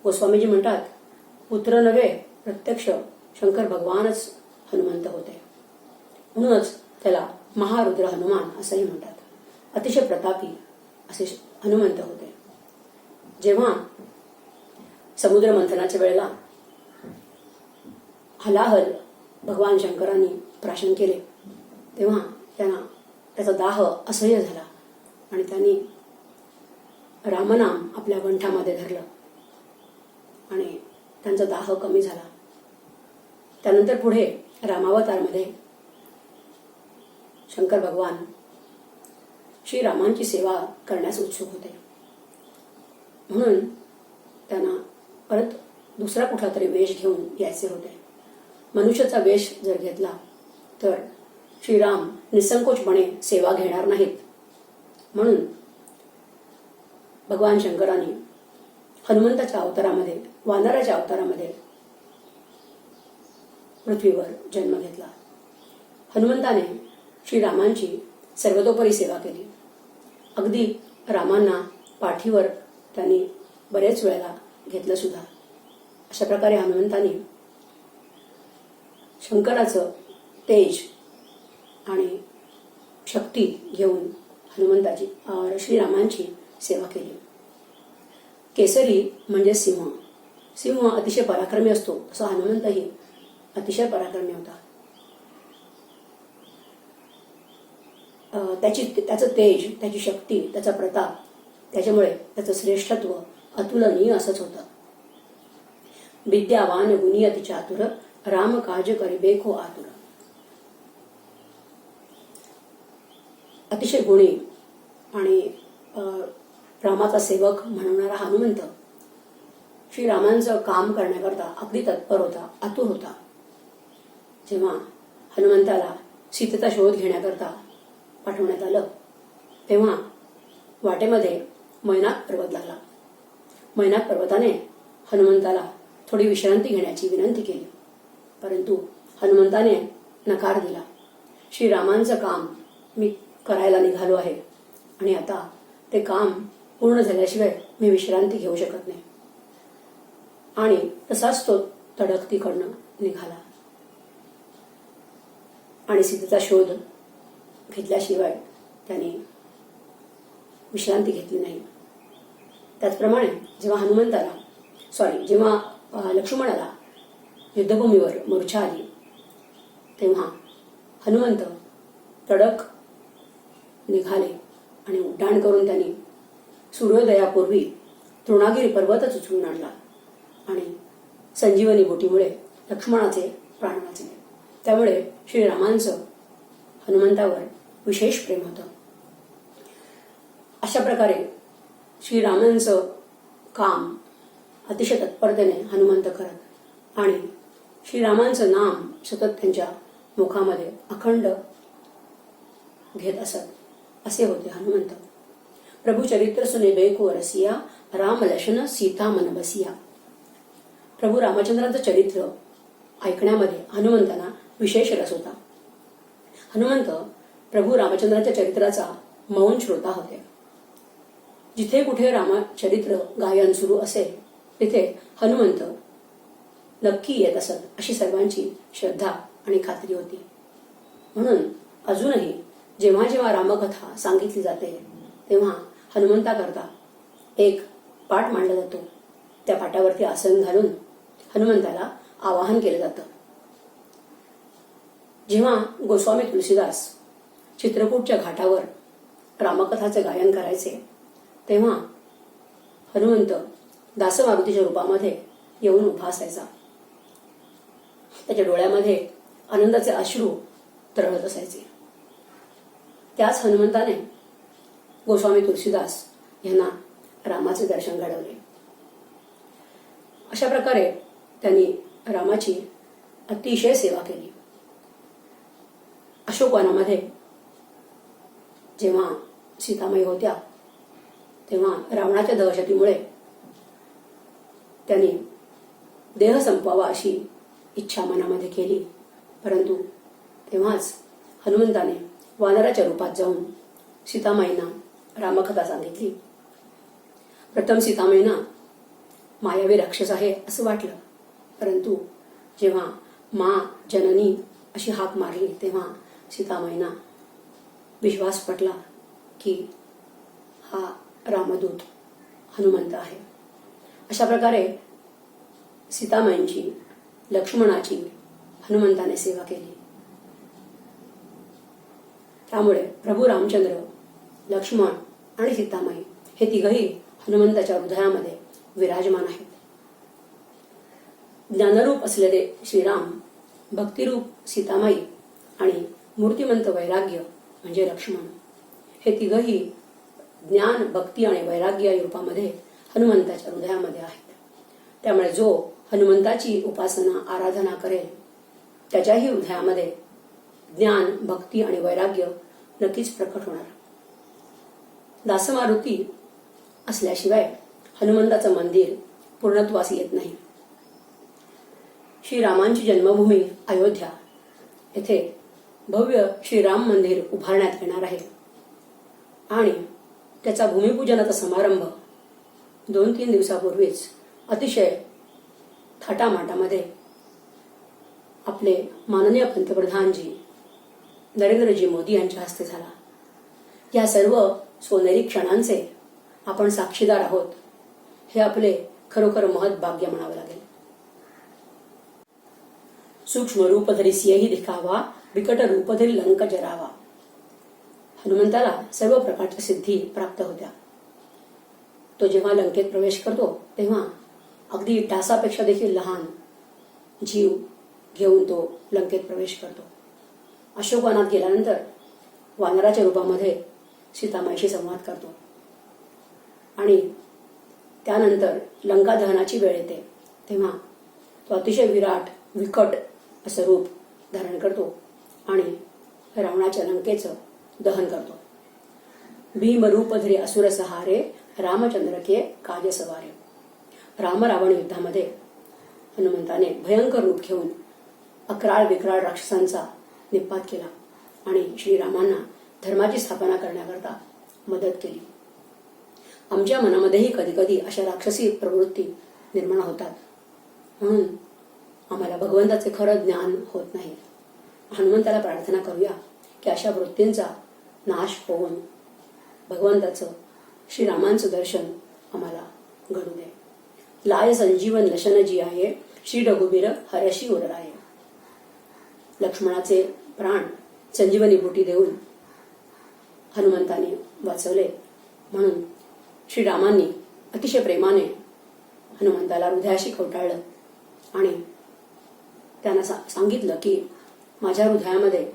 Speaker 2: गोस्वामीजी म्हणतात, पुत्र नव्हे प्रत्यक्ष शंकर भगवानच हनुमंत होते. म्हणूनच त्याला महारुद्र हनुमान असंही म्हणतात. अतिशय प्रतापी असे हनुमंत होते. जेव्हा समुद्र मंथनाच्या वेळेला हलाहल भगवान शंकरांनी प्राशन केले तेव्हा त्यांना त्याचा दाह असह्य झाला आणि त्यांनी रामनाम आपल्या कंठामध्ये धरलं आणि त्यांचा दाह कमी झाला. त्यानंतर पुढे रामावतारमध्ये शंकर भगवान श्रीरामांची सेवा करण्यास उत्सुक होते. म्हणून त्यांना परत दुसरा कुठला तरी वेश घेऊन यायचे होते. मनुष्याचा वेश जर घेतला तर श्रीराम निसंकोचपणे सेवा घेणार नाहीत. म्हणून भगवान शंकरांनी हनुमंताच्या अवतारामध्ये, वानराच्या अवतारामध्ये पृथ्वीवर जन्म घेतला. हनुमंताने श्रीरामांची सर्वतोपरी सेवा केली. अगदी रामांना पाठीवर त्यांनी बरेच वेळेला घेतलं सुद्धा. अशा प्रकारे हनुमंतांनी शंकराचं तेज आणि शक्ती घेऊन हनुमंताची श्रीरामांची सेवा केली. केसरी म्हणजे सिंह. सिंह अतिशय पराक्रमी असतो, तसा हनुमंतही अतिशय पराक्रमी होता. त्याचं तेज, त्याची शक्ती, त्याचा प्रताप, त्याच्यामुळे त्याचं श्रेष्ठत्व अतुलनीय असंच होतं. विद्यावान गुणी अति चातुर, राम काज करिबे को आतुर. अतिशय गुणी आणि रामाचा सेवक म्हणणारा हनुमंत श्रीरामांचं काम करण्याकरता अगदी तत्पर होता, आतुर होता. जेव्हा हनुमंताला सीतेचा शोध घेण्याकरता पाठवण्यात आलं तेव्हा वाटेमध्ये मैनाक पर्वत लागला. मैनाक पर्वताने हनुमंताला थोडी विश्रांती घेण्याची विनंती केली, परंतु हनुमंताने नकार दिला. श्रीरामांचं काम मी करायला निघालो आहे आणि आता ते काम पूर्ण झाल्याशिवाय मी विश्रांती घेऊ शकत नाही. आणि तसाच तो तडक तिकडनं निघाला आणि सीतेचा शोध घेतल्याशिवाय त्याने विश्रांती घेतली नाही. त्याचप्रमाणे जेव्हा लक्ष्मणाला युद्धभूमीवर मूर्छा आली तेव्हा हनुमंत तडक निघाले आणि उड्डाण करून त्यांनी सूर्योदयापूर्वी तृणागिरी पर्वतच उचलून आणला आणि संजीवनी बोटीमुळे लक्ष्मणाचे प्राण वाचले. त्यामुळे श्रीरामांचं हनुमंतावर विशेष प्रेम होतं. अशा प्रकारे श्रीरामांचं काम अतिशय तत्परतेने हनुमंत करत आणि श्रीरामांचं नाम सतत त्यांच्या मुखामध्ये अखंड घेत असत. असे होते हनुमंत. प्रभू चरित्र सुने बेको रसिया, राम लक्ष्मण सीता मन बसिया. प्रभू रामचंद्रांचं चरित्र ऐकण्यामध्ये हनुमंतांना विशेष रस होता. हनुमंत प्रभू रामचंद्राच्या चरित्राचा मौन श्रोता होते. जिथे कुठे रामचरित्र गायन सुरू असेल तिथे हनुमंत नक्की येत असत, अशी सर्वांची श्रद्धा आणि खात्री होती. म्हणून अजूनही जेव्हा जेव्हा रामकथा सांगितली जाते तेव्हा हनुमंताकरता एक पाठ मांडला जातो. त्या पाटावरती आसन घालून हनुमंताला आवाहन केलं जातं. जेव्हा गोस्वामी तुलसीदास चित्रकूटच्या घाटावर रामकथाचे गायन करायचे तेव्हा हनुमंत दासमारुतीच्या रूपामध्ये येऊन उभा असायचा. त्याच्या डोळ्यामध्ये आनंदाचे अश्रू तरळत असायचे. त्याच हनुमंताने गोस्वामी तुलसीदास यांना रामाचे दर्शन घडवले. अशा प्रकारे त्यांनी रामाची अतिशय सेवा केली. अशोकवनामध्ये जेव्हा सीतामाई होत्या तेव्हा रावणाच्या दहशतीमुळे त्यांनी देह संपवावा अशी इच्छा मनामध्ये केली. परंतु तेव्हाच हनुमंताने वानराच्या रूपात जाऊन सीतामाईंना रामकथा सांगितली. प्रथम सीतामाईंना मायावी राक्षस आहे असं वाटलं, परंतु जेव्हा मा जननी अशी हाक मारली तेव्हा सीतामाईंना विश्वास पटला की हा रामदूत हनुमंत आहे. अशा प्रकारे सीतामाईंची, लक्ष्मणाची हनुमंताने सेवा केली. त्यामुळे प्रभू रामचंद्र, लक्ष्मण आणि सीतामाई हे तिघही हनुमंताच्या हृदयामध्ये विराजमान आहेत. ज्ञानरूप असलेले श्रीराम, भक्तिरूप सीतामाई आणि मूर्तिमंत वैराग्य म्हणजे लक्ष्मण हे तिघही ज्ञान, भक्ती आणि वैराग्य या रूपामध्ये हनुमंताच्या हृदयामध्ये आहेत. त्यामुळे जो हनुमंताची उपासना आराधना करेल त्याच्याही हृदयामध्ये ज्ञान, भक्ती आणि वैराग्य नक्कीच प्रकट होणार. दासमारुती असल्याशिवाय हनुमंताचं मंदिर पूर्णत्वास येत नाही. श्रीरामांची जन्मभूमी अयोध्या येथे भव्य श्रीराम मंदिर उभारण्यात येणार आहे आणि त्याचा भूमिपूजनाचा समारंभ 2-3 दिवसापूर्वीच अतिशय थाटामाटामध्ये आपले माननीय पंतप्रधानजी नरेंद्रजी मोदी यांच्या हस्ते झाला. या सर्व सोनेरी क्षणांचे आपण साक्षीदार आहोत. हे आपले खरोखर महत् भाग्य म्हणावे लागेल. सूक्ष्म रूप धरी सिंह दिखावा, बिकट रूप धरी लंक जरावा. हनुमंताला सर्व प्रकारच्या सिद्धी प्राप्त होत्या. तो जेव्हा लंकेत प्रवेश करतो तेव्हा अगदी टासापेक्षा देखील लहान जीव घेऊन तो लंकेत प्रवेश करतो. अशोकवनात गेल्यानंतर वानराच्या रूपामध्ये सीतामाईशी संवाद करतो आणि त्यानंतर लंका दहनाची वेळ येते तेव्हा तो अतिशय विराट विकट असं रूप धारण करतो आणि रावणाच्या लंकेचं दहन करतो. भीम रूप धरी असुर सहारे, रामचंद्र के काज सवारे. राम रावण युद्धामध्ये हनुमंताने भयंकर रूप घेऊन अक्राळ विक्राळ राक्षसांचा निपात केला आणि श्रीरामांना धर्माची स्थापना करण्याकरता मदत केली. आमच्या मनामध्येही कधी कधी अशा राक्षसी प्रवृत्ती निर्माण होतात, म्हणून आम्हाला भगवंताचे खरं ज्ञान होत नाही. हनुमंताला प्रार्थना करूया की अशा वृत्तींचा नाश होऊन भगवंताचं श्रीरामांचं दर्शन आम्हाला घडू दे. लाय संजीवन लशन जी आहे, श्री रघुबीर हरशी उरराय. लक्ष्मणाचे प्राण संजीवनी बुटी देऊन हनुमंताने वाचवले, म्हणून श्रीरामांनी अतिशय प्रेमाने हनुमंताला हृदयाशी कवटाळलं आणि त्यांना सांगितलं की माझ्या हृदयामध्ये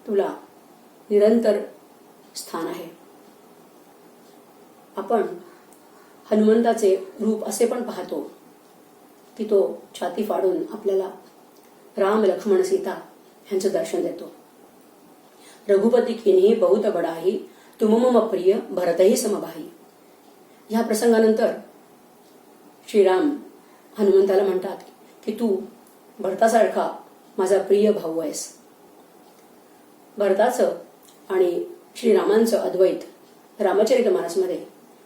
Speaker 2: तुला निरंतर स्थान आहे. आपण हनुमंताचे रूप असे पण पाहतो की तो छाती फाडून आपल्याला राम लक्ष्मण सीता यांचं दर्शन देतो. रघुपती किनी बहुत बडाही, तुम मम प्रिय भरतही समभाई. ह्या प्रसंगानंतर श्रीराम हनुमंताला म्हणतात की तू भरतासारखा माझा प्रिय भाऊ आहेस. भरताचं आणि श्रीरामांचं अद्वैत रामचरितमानसमध्ये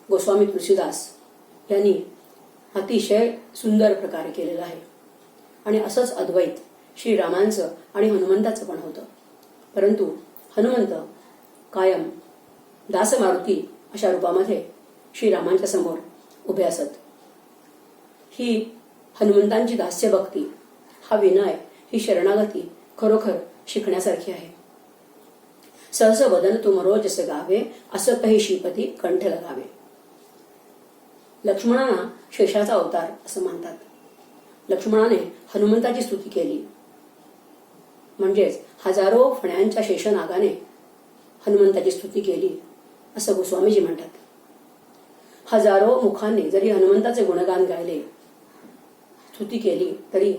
Speaker 2: गोस्वामी तुलसीदास यांनी अतिशय सुंदर प्रकारे केलेलं आहे आणि असंच अद्वैत श्रीरामांचं आणि हनुमंताचं पण होतं. परंतु हनुमंत कायम दासमारुती अशा रूपामध्ये श्रीरामांच्या समोर उभे असत. ही हनुमंतांची दास्यभक्ती, हा विनय, ही शरणागती खरोखर शिकण्यासारखी आहे. सहस वदन तुम रोज गावे, असं काही श्रीपती कंठ लगावे. लक्ष्मणांना शेषाचा अवतार असं मानतात. लक्ष्मणाने हनुमंताची स्तुती केली म्हणजेच हजारो फण्यांच्या शेषनागाने हनुमंताची स्तुती केली असं गोस्वामीजी म्हणतात. हजारो मुखांनी जरी हनुमंताचे गुणगान गायले, स्तुती केली तरी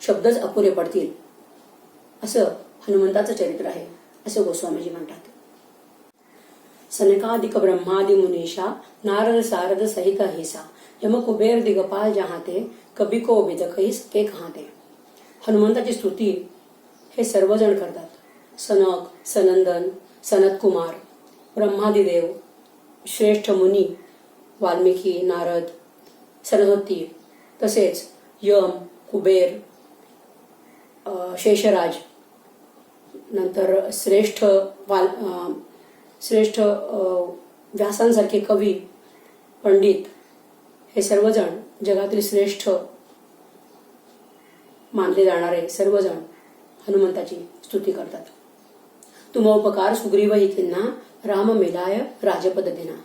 Speaker 2: शब्दच अपुरे पडतील असं हनुमंताचं चरित्र आहे असं गोस्वामीजी म्हणतात. सनकादिक ब्रह्मादि मुनीषा, नारद सारद सहित हिसा, यम कुबेर दिगपाल जहाते, कबी को विदकही सके कहाते. हनुमंताची स्तुती हे सर्वजण करतात. सनक, सनंदन, सनत कुमार, ब्रह्मादिदेव, श्रेष्ठ मुनी, वाल्मिकी, नारद, सरस्वती, तसेच यम, कुबेर, शेषराज, नंतर श्रेष्ठ व्यासांसारखे कवी, पंडित, हे सर्वजण जगातील श्रेष्ठ मानले जाणारे सर्वजण हनुमंताची स्तुती करतात. तुमोपकार सुग्रीव ही किन्ना, राम मिलाय राजपद दिना.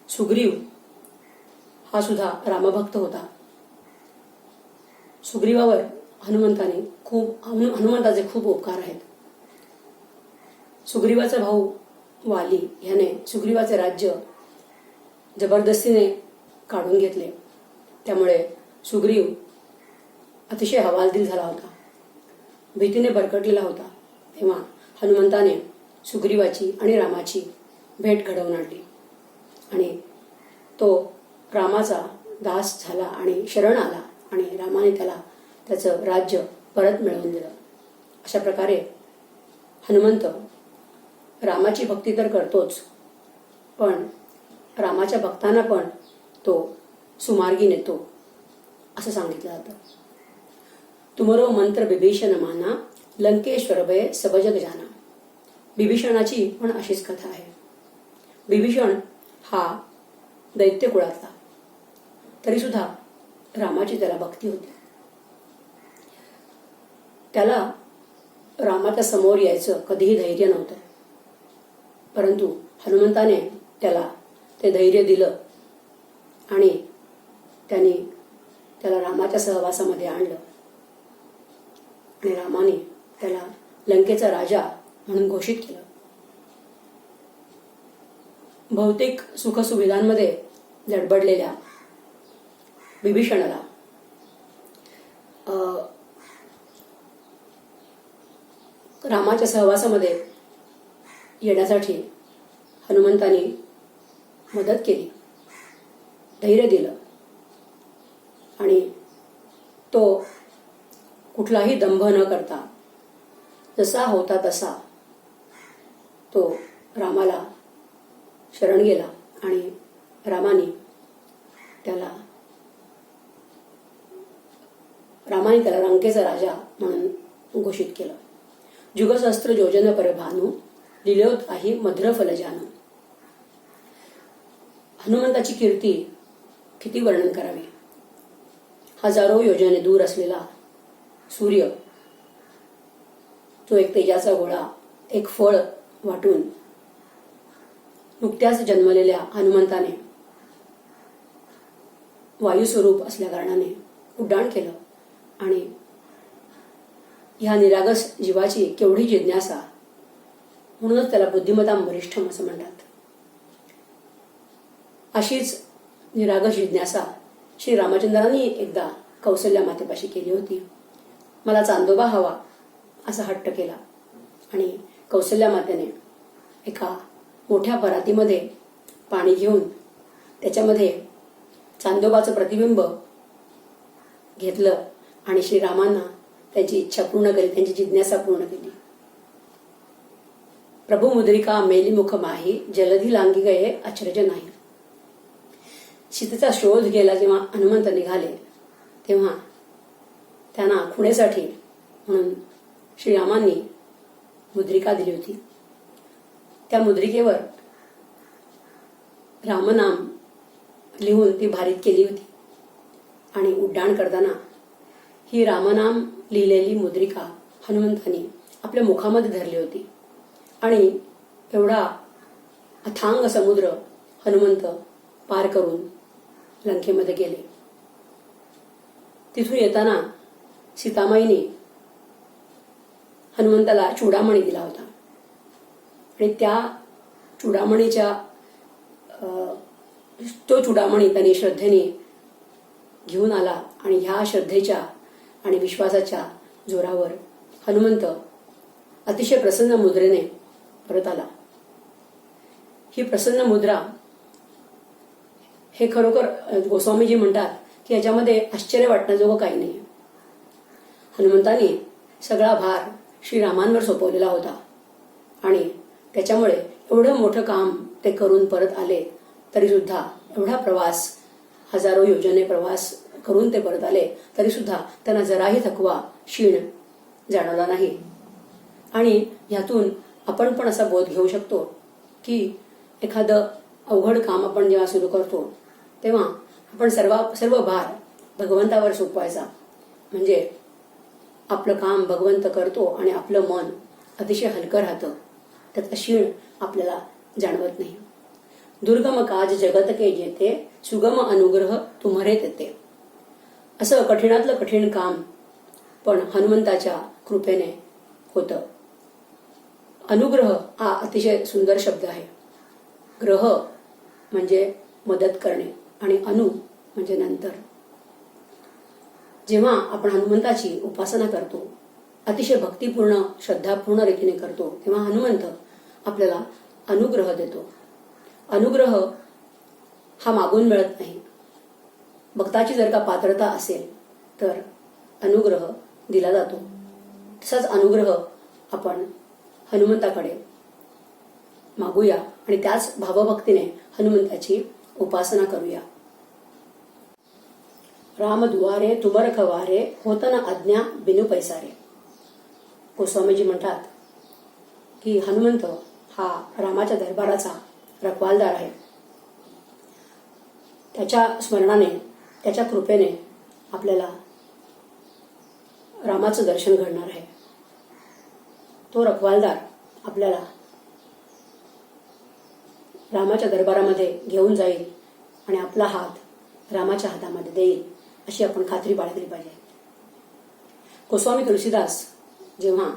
Speaker 2: सुग्रीव हा सुद्धा रामभक्त होता. सुग्रीवावर हनुमंताचे खूप उपकार आहेत. सुग्रीवाचा भाऊ वाली ह्याने सुग्रीवाचे राज्य जबरदस्तीने काढून घेतले. त्यामुळे सुग्रीव अतिशय हवालदिल झाला होता, भीतीने भरकटलेला होता. तेव्हा हनुमंताने सुग्रीवाची आणि रामाची भेट घडवून आणली आणि तो रामाचा दास झाला आणि शरण आला आणि रामाने त्याला त्याचं राज्य परत मिळवून दिलं. अशा प्रकारे हनुमंत रामाची भक्ती तर करतोच, पण रामाच्या भक्तांना पण तो सुमार्गी नेतो असं सांगितलं जातं. तुमरो मंत्र बिभीषण माना, लंकेश्वर भय सब जग जाना. बिभीषणाची पण अशीच कथा आहे. बिभीषण हा दैत्य कुळातला, तरी सुद्धा रामाची त्याला भक्ती होती. त्याला रामाच्या समोर यायचं कधीही धैर्य नव्हतं, परंतु हनुमंताने त्याला ते धैर्य दिलं आणि त्यांनी त्याला रामाच्या सहवासामध्ये आणलं आणि रामाने त्याला लंकेचा राजा म्हणून घोषित केलं. भौतिक सुखसुविधांमध्ये लडबडलेल्या बिभीषणाला रामाच्या सहवासामध्ये येण्यासाठी हनुमंतानी मदत केली, धैर्य दिलं आणि तो कुठलाही दंभ न करता जसा होता तसा तो रामाला शरण गेला आणि रामाने त्याला लंकेचा राजा म्हणून घोषित केलं. जुगसहस्त्र योजन परभानु, लिलोत आही मधुर फल जानू. हनुमंताची कीर्ती किती वर्णन करावी. हजारो योजने दूर असलेला सूर्य, तो एक तेजाचा गोळा, एक फळ वाटून नुकत्याच जन्मलेल्या हनुमंताने वायुस्वरूप असल्या कारणाने उड्डाण केलं आणि ह्या निरागस जीवाची केवढी जिज्ञासा, म्हणूनच त्याला बुद्धिमतां वरिष्ठम असं म्हणतात. अशीच निरागस जिज्ञासा श्री रामचंद्रांनी एकदा कौसल्या मातेपाशी केली होती. मला चांदोबा हवा असा हट्ट केला आणि कौसल्या मातेने एका मोठ्या परातीमध्ये पाणी घेऊन त्याच्यामध्ये चांदोबाचं प्रतिबिंब घेतलं आणि श्रीरामांना त्यांची इच्छा पूर्ण केली, त्यांची जिज्ञासा पूर्ण केली. प्रभू मुद्रिका मेली मुख माही, जलधी लांगी गये अचरज नाही. सीतेचा शोध गेला जेव्हा हनुमंत निघाले तेव्हा त्यांना खुणेसाठी म्हणून श्रीरामांनी मुद्रिका दिली होती. त्या मुद्रिकेवर रामनाम लिहून ती भारीत केली होती आणि उड्डाण करताना ही रामनाम लिहिलेली मुद्रिका हनुमंतांनी आपल्या मुखामध्ये धरली होती आणि एवढा अथांग समुद्र हनुमंत पार करून लंकेमध्ये गेले. तिथून येताना सीतामाईने हनुमंताला चूडामणी दिला होता आणि त्या चूडामणीच्या तो चूडामणी त्याने श्रद्धेने घेऊन आला आणि ह्या श्रद्धेच्या आणि विश्वासाच्या जोरावर हनुमंत अतिशय प्रसन्न मुद्रेने परत आला. ही प्रसन्न मुद्रा हे खरोखर गोस्वामीजी म्हणतात की याच्यामध्ये आश्चर्य वाटण्याजोगं काही नाही. हनुमंताने सगळा भार श्रीरामांवर सोपवलेला होता आणि त्याच्यामुळे एवढं मोठं काम ते करून परत आले, तरी सुद्धा एवढा प्रवास, हजारो योजने प्रवास करून ते परत आले, तरी सुद्धा त्यांना जराही थकवा, क्षीण जाणवला नाही. आणि ह्यातून आपण पण असा बोध घेऊ शकतो की एखादं अवघड काम आपण जेव्हा सुरू करतो तेव्हा आपण सर्व भार भगवंतावर सोपवायचा, म्हणजे आपलं काम भगवंत करतो आणि आपलं मन अतिशय हलकं राहतं, त्याचा क्षीण आपल्याला जाणवत नाही. दुर्गम काज जगत के जेते, सुगम अनुग्रह तुम्हारे तेते. असं कठीणातलं कठीण काम पण हनुमंताच्या कृपेने होतं. अनुग्रह हा अतिशय सुंदर शब्द आहे. ग्रह म्हणजे मदत करणे आणि अनु म्हणजे नंतर. जेव्हा आपण हनुमंताची उपासना करतो, अतिशय भक्तिपूर्ण श्रद्धापूर्ण रीतीने करतो, तेव्हा हनुमंत आपल्याला अनुग्रह देतो. अनुग्रह हा मागून मिळत नाही. भक्ताची जर का पात्रता असेल तर अनुग्रह दिला जातो. तसाच अनुग्रह आपण हनुमंताकडे मागूया आणि त्याच भावभक्तीने हनुमंताची उपासना करूया. राम दुआरे तुम रखवारे, होत न आज्ञा बिनु पैसारे. गोस्वामीजी म्हणतात की हनुमंत हा रामाच्या दरबाराचा रखवालदार आहे. त्याच्या स्मरणाने, त्याच्या कृपेने आपल्याला रामाचं दर्शन घडणार आहे. तो रखवालदार आपल्याला रामाच्या दरबारामध्ये घेऊन जाईल आणि आपला हात रामाच्या हातामध्ये देईल, अशी आपण खात्री बाळगली पाहिजे. गोस्वामी तुलसीदास जेव्हा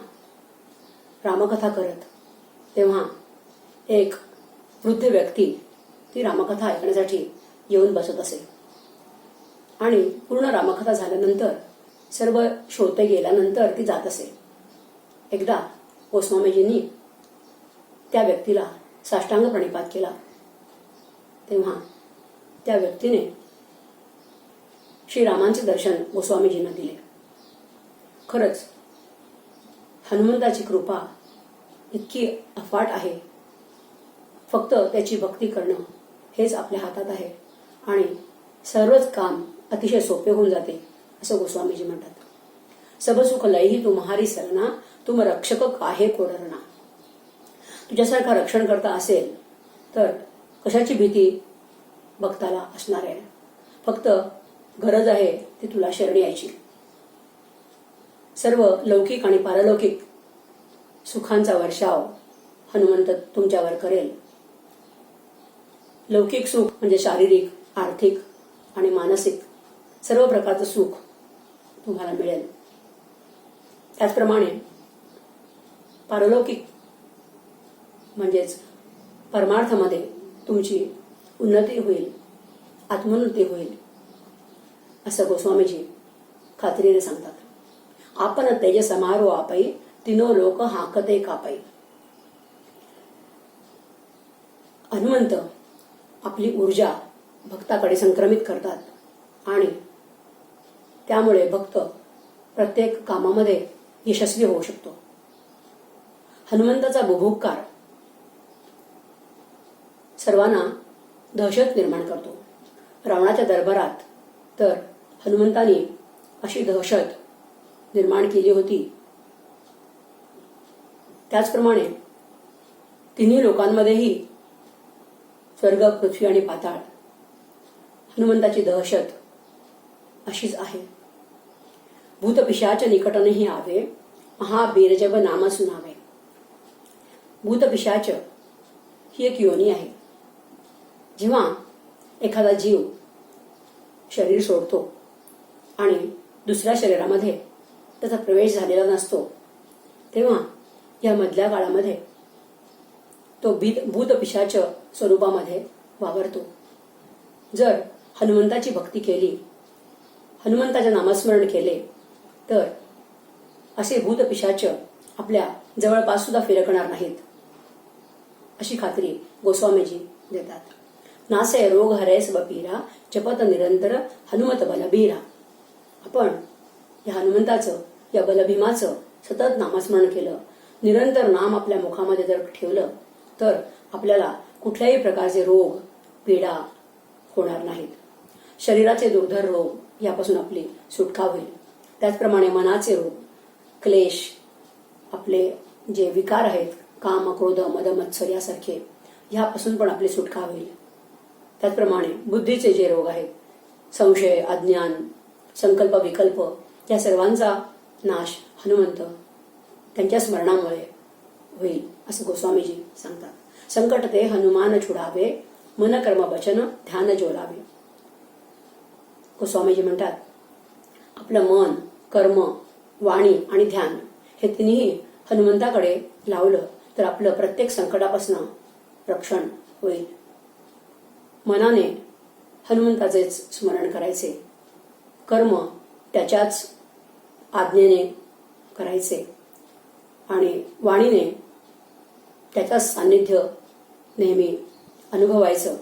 Speaker 2: रामकथा करत तेव्हा एक वृद्ध व्यक्ती ती रामकथा ऐकण्यासाठी येऊन बसत असे आणि पूर्ण रामकथा झाल्यानंतर सर्व श्रोते गेल्यानंतर ती जात असे. एकदा गोस्वामीजींनी त्या व्यक्तीला साष्टांग प्रणिपात केला. तेव्हा त्या व्यक्तीने श्रीरामांचे दर्शन गोस्वामीजींना दिले. खरंच हनुमंताची कृपा इतकी अफाट आहे. फक्त त्याची भक्ती करणं हेच आपल्या हातात आहे आणि सर्वच काम अतिशय सोपे होऊन जाते, असं गोस्वामीजी म्हणतात. सब सुख लयही तुम्हारी सरना, तुम रक्षक काहे कोडरना. तुझ्यासारखा रक्षण करता असेल तर कशाची भीती भक्ताला असणार आहे. फक्त गरज आहे ती तुला शरणी यायची. सर्व लौकिक आणि पारलौकिक सुखांचा वर्षाव हनुमंत तुमच्यावर करेल. लौकिक सुख म्हणजे शारीरिक, आर्थिक आणि मानसिक सर्व प्रकारचं सुख तुम्हाला मिळेल. त्याचप्रमाणे पारलौकिक म्हणजेच परमार्थामध्ये तुमची उन्नती होईल, आत्मोन्नती होईल, असं गोस्वामीजी खात्रीने सांगतात. आपण तेज समारो आपै, तिनो लोक हाकते कापै. हनुमंत आपली ऊर्जा भक्ताकडे संक्रमित करतात आणि त्यामुळे भक्त प्रत्येक कामामध्ये यशस्वी होऊ शकतो. हनुमंताचा बुभुक्कार सर्वांना दहशत निर्माण करतो. रावणाच्या दरबारात तर हनुमंतानी अशी दहशत निर्माण केली होती. त्याचप्रमाणे तिन्ही लोकांमध्येही स्वर्ग, पृथ्वी आणि पाताळ हनुमंताची दहशत अशीच आहे. भूतपिशाच निकटनेही आवे, महाबीरजब नाम सुनावे. भूतपिशाच ही एक योनी आहे. जेव्हा एखादा जीव शरीर सोडतो आणि दुसऱ्या शरीरामध्ये त्याचा प्रवेश झालेला नसतो, तेव्हा या मधल्या काळामध्ये तो भूतपिशाच स्वरूपामध्ये वावरतो. जर हनुमंताची भक्ती केली, हनुमंताचे नामस्मरण केले तर असे भूतपिशाच आपल्या जवळपास सुद्धा फिरकणार नाहीत, अशी खात्री गोस्वामीजी देतात. नासे रोग हरेस बपीरा, जपत निरंतर हनुमत बलबीरा. आपण या हनुमंताचं, या बलभीमाचं सतत नामस्मरण केलं, निरंतर नाम आपल्या मुखामध्ये जर ठेवलं तर आपल्याला कुठल्याही प्रकारचे रोग, पीडा होणार नाहीत. शरीराचे दुर्धर रोग यापासून आपली सुटका होईल. त्याचप्रमाणे मनाचे रोग, क्लेश, आपले जे विकार आहेत, काम, क्रोध, मद, मत्सर यासारखे, ह्यापासून पण आपली सुटका होईल. त्याचप्रमाणे बुद्धीचे जे रोग आहेत, संशय, अज्ञान, संकल्प, विकल्प, या सर्वांचा नाश हनुमंत त्यांच्या स्मरणामुळे होईल, असं गोस्वामीजी सांगतात. संकट ते हनुमान छुडावे, मन कर्म वचन ध्यान जोरावे. गोस्वामीजी म्हणतात आपलं मन, कर्म, वाणी आणि ध्यान हे तिन्ही हनुमंताकडे लावलं तर आपलं प्रत्येक संकटापासून रक्षण होईल. मनाने हनुमंताचेच स्मरण करायचे, कर्म त्याच्याच आज्ञेने करायचे आणि वाणीने त्याच्याच सान्निध्य नेहमी अनुभवायचं.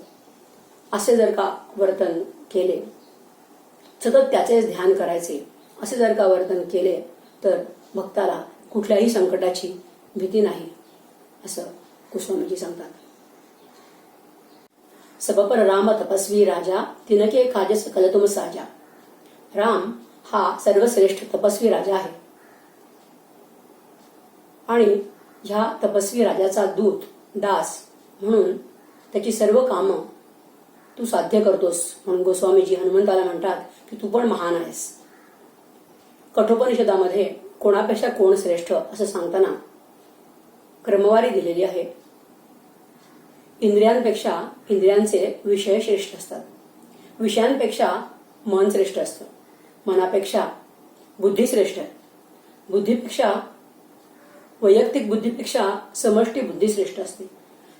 Speaker 2: असे जर का वर्तन केले, सतत त्याचेच ध्यान करायचे, असे जर का वर्तन केले तर भक्ताला कुठल्याही संकटाची भीती नाही, असं गोस्वामीजी सांगतात. सबपर राम तपस्वी राजा, तिनके काज सकल तुम साजा. राम हा सर्वश्रेष्ठ तपस्वी राजा आहे आणि ह्या तपस्वी राजाचा दूत, दास म्हणून त्याची सर्व कामं तू साध्य करतोस. म्हणून गोस्वामीजी हनुमंताला म्हणतात की तू पण महान आहेस. कठोपनिषदामध्ये कोणापेक्षा कोण श्रेष्ठ असं सांगताना क्रमवारी दिलेली आहे. इंद्रियांपेक्षा इंद्रियांचे विषय श्रेष्ठ असतात, विषयांपेक्षा मन श्रेष्ठ असतं, मनापेक्षा बुद्धी श्रेष्ठ आहे, बुद्धीपेक्षा वैयक्तिक बुद्धीपेक्षा समष्टी बुद्धी श्रेष्ठ असते,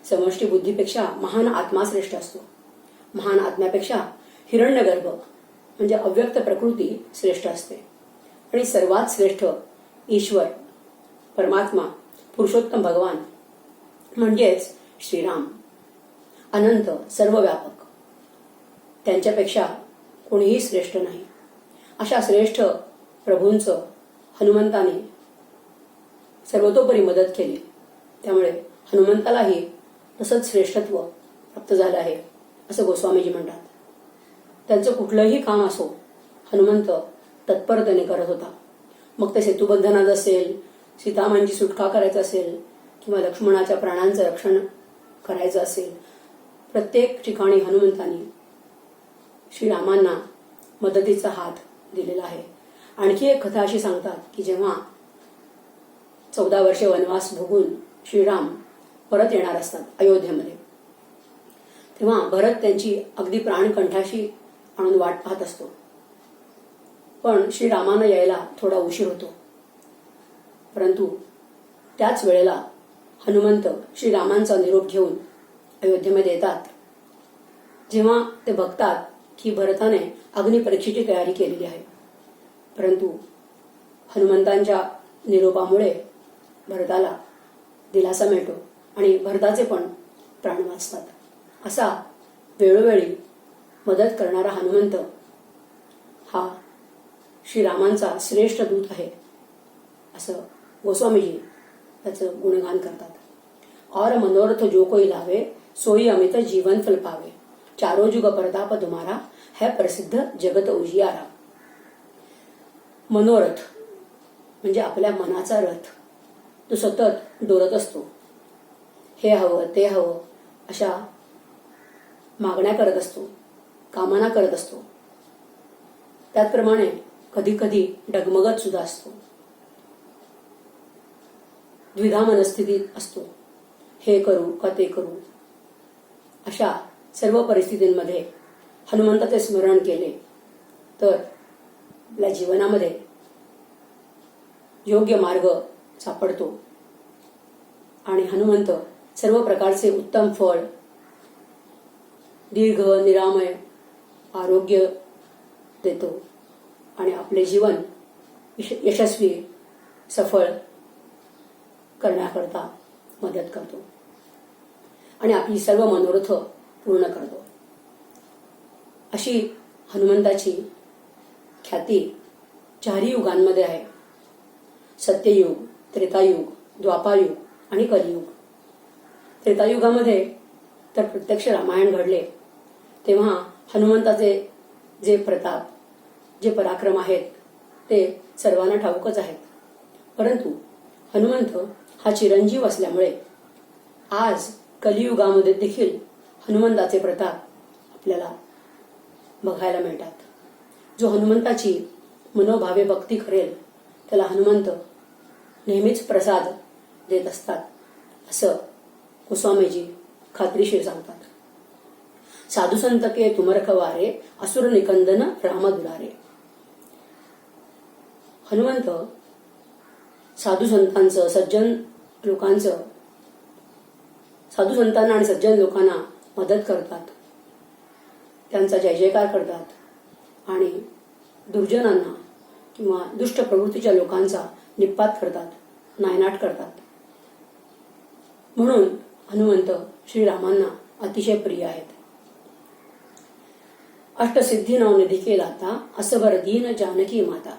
Speaker 2: समष्टी बुद्धीपेक्षा महान आत्मा श्रेष्ठ असतो, महान आत्म्यापेक्षा हिरण्यगर्भ म्हणजे अव्यक्त प्रकृती श्रेष्ठ असते आणि सर्वात श्रेष्ठ ईश्वर परमात्मा पुरुषोत्तम भगवान म्हणजेच श्रीराम, अनंत सर्वव्यापक, त्यांच्यापेक्षा कोणीही श्रेष्ठ नाही. अशा श्रेष्ठ प्रभूंचं हनुमंताने सर्वतोपरी मदत केली. त्यामुळे हनुमंतालाही तसंच श्रेष्ठत्व प्राप्त झालं आहे असं गोस्वामीजी म्हणतात. त्यांचं कुठलंही काम असो हनुमंत तत्परतेने करत होता. मग ते सेतुबंधनात असेल, सीतामांची सुटका करायचं असेल किंवा लक्ष्मणाच्या प्राणांचं रक्षण करायचं असेल, प्रत्येक ठिकाणी हनुमंतांनी श्रीरामांना मदतीचा हात दिलेला आहे. आणखी एक कथा अशी सांगतात की जेव्हा 14 वर्षे वनवास भोगून श्रीराम परत येणार असतात अयोध्येमध्ये, तेव्हा भरत त्यांची अगदी प्राणकंठाशी आणून वाट पाहत असतो. पण श्रीरामानं यायला थोडा उशीर होतो. परंतु त्याच वेळेला हनुमंत श्रीरामांचा निरोप घेऊन अयोध्येमध्ये येतात. जेव्हा ते बघतात की भरताने अग्निपरीक्षेची तयारी केलेली आहे, परंतु हनुमंतांच्या निरोपामुळे भरताला दिलासा मिळतो आणि भरताचे पण प्राण वाचतात. असा वेळोवेळी मदत करणारा हनुमंत हा श्रीरामांचा श्रेष्ठ दूत आहे असं गोस्वामीजी त्याचं गुणगान करतात. और मनोरथ जो कोई लावे, सोई अमित जीवन फल पावे. चारो जुग प्रताप तुम्हारा, है प्रसिद्ध जगत उजियारा. मनोरथ म्हणजे आपल्या मनाचा रथ, तो सतत दोरत असतो. हे हवं ते हवं अशा मागण्या करत असतो, कामना करत असतो. त्याचप्रमाणे कधी कधी डगमगत सुद्धा असतो, द्विधा मनस्थितीत असतो. हे करू का ते करू. अशा सर्व परिस्थितींमध्ये हनुमंताचे स्मरण केले तर आपल्या जीवनामध्ये योग्य मार्ग सापडतो आणि हनुमंत सर्व प्रकारचे उत्तम फळ, दीर्घ निरामय आरोग्य देतो आणि आपले जीवन यशस्वी सफळ करण्याकरता मदत करतो आणि आपली सर्व मनोरथ पूर्ण करतो. अशी हनुमंताची ख्याती 4 युगांमध्ये आहे. सत्ययुग, त्रेतायुग, द्वापारयुग आणि कलियुग. त्रेतायुगामध्ये तर प्रत्यक्ष रामायण घडले, तेव्हा हनुमंताचे जे प्रताप, जे पराक्रम आहेत ते सर्वांना ठाऊकच आहेत. परंतु हनुमंत हा चिरंजीव असल्यामुळे आज कलियुगामध्ये देखील हनुमंताचे प्रताप आपल्याला बघायला मिळतात. जो हनुमंताची मनोभावे भक्ती करेल त्याला हनुमंत नेहमीच प्रसाद देत असतात असं गोस्वामीजी खात्रीशीर सांगतात. साधू संत के तुम रखवारे, असुर निकंदन राम दुलारे. हनुमंत साधू संतांचं, सज्जन लोकांचं, साधू संतांना आणि सज्जन लोकांना मदत करतात त्यांचा जय जयकार करतात आणि दुर्जनांना किंवा दुष्ट प्रवृत्तीच्या लोकांचा निपात करतात, नायनाट करतात. म्हणून हनुमंत श्रीरामांना अतिशय प्रिय आहेत. अष्टसिद्धी नवनिधी केला ता असबर दीन जानकी माता.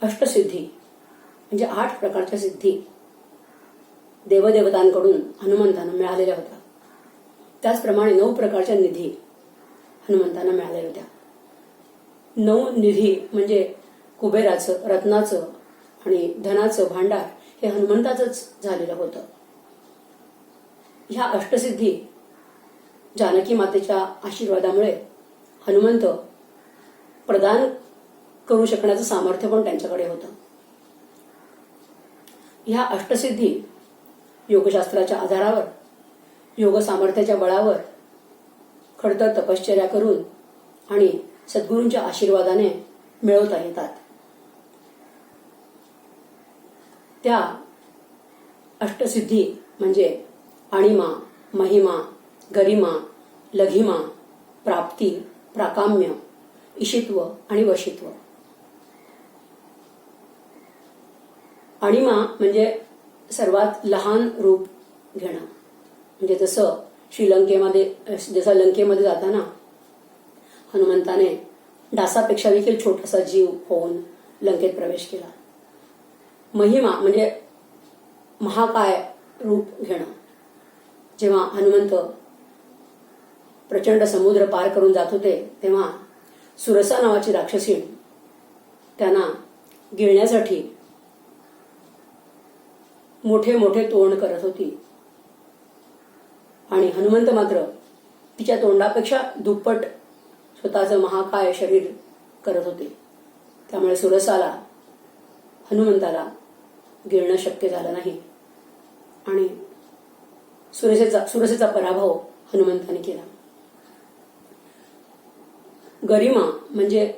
Speaker 2: अष्टसिद्धी म्हणजे 8 प्रकारच्या सिद्धी देवदेवतांकडून हनुमंतांना मिळालेल्या होत्या. त्याचप्रमाणे 9 प्रकारच्या निधी हनुमंतांना मिळालेल्या होत्या. 9 निधी म्हणजे कुबेराचं, रत्नाचं आणि धनाचं भांडार हे हनुमंताचंच झालेलं होतं. ह्या अष्टसिद्धी जानकी मातेच्या आशीर्वादामुळे हनुमंत प्रदान करू शकण्याचं सामर्थ्य पण त्यांच्याकडे होतं. ह्या अष्टसिद्धी योगशास्त्राच्या आधारावर, योग सामर्थ्याच्या बळावर खडतर तपश्चर्या करून आणि सद्गुरूंच्या आशीर्वादाने मिळवता येतात. त्या अष्टसिद्धी म्हणजे आणिमा, महिमा, गरिमा, लघिमा, प्राप्ती, प्राकाम्य, इशित्व आणि वशित्व. आणिमा म्हणजे सर्वात लहान रूप घेणं. म्हणजे जसं लंकेमध्ये जाताना हनुमंताने डासापेक्षा देखील छोटासा जीव होऊन लंकेत प्रवेश केला. महिमा म्हणजे महाकाय रूप घेणं. जेव्हा हनुमंत प्रचंड समुद्र पार करून जात होते तेव्हा सुरसा नावाची राक्षसीण त्यांना गिळण्यासाठी मोठे मोठे तोंड करत होती आणि हनुमंत मात्र तिच्या तोंडापेक्षा दुप्पट स्वतःचं महाकाय शरीर करत होते. त्यामुळे सुरसाला हनुमंताला गिळणं शक्य झालं नाही आणि सुरसेचा पराभव हनुमंताने केला. गरिमा म्हणजे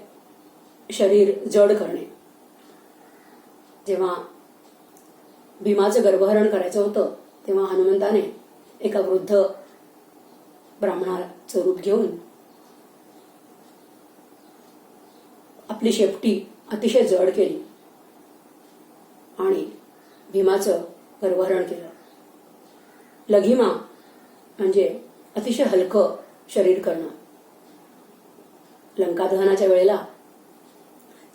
Speaker 2: शरीर जड करणे. जेव्हा भीमाचं गर्भहरण करायचं होतं तेव्हा हनुमंताने एका वृद्ध ब्राह्मणाचं रूप घेऊन आपली शेपटी अतिशय जड केली आणि भीमाचं गर्भहरण केलं. लघिमा म्हणजे अतिशय हलकं शरीर करणं. लंकादहनाच्या वेळेला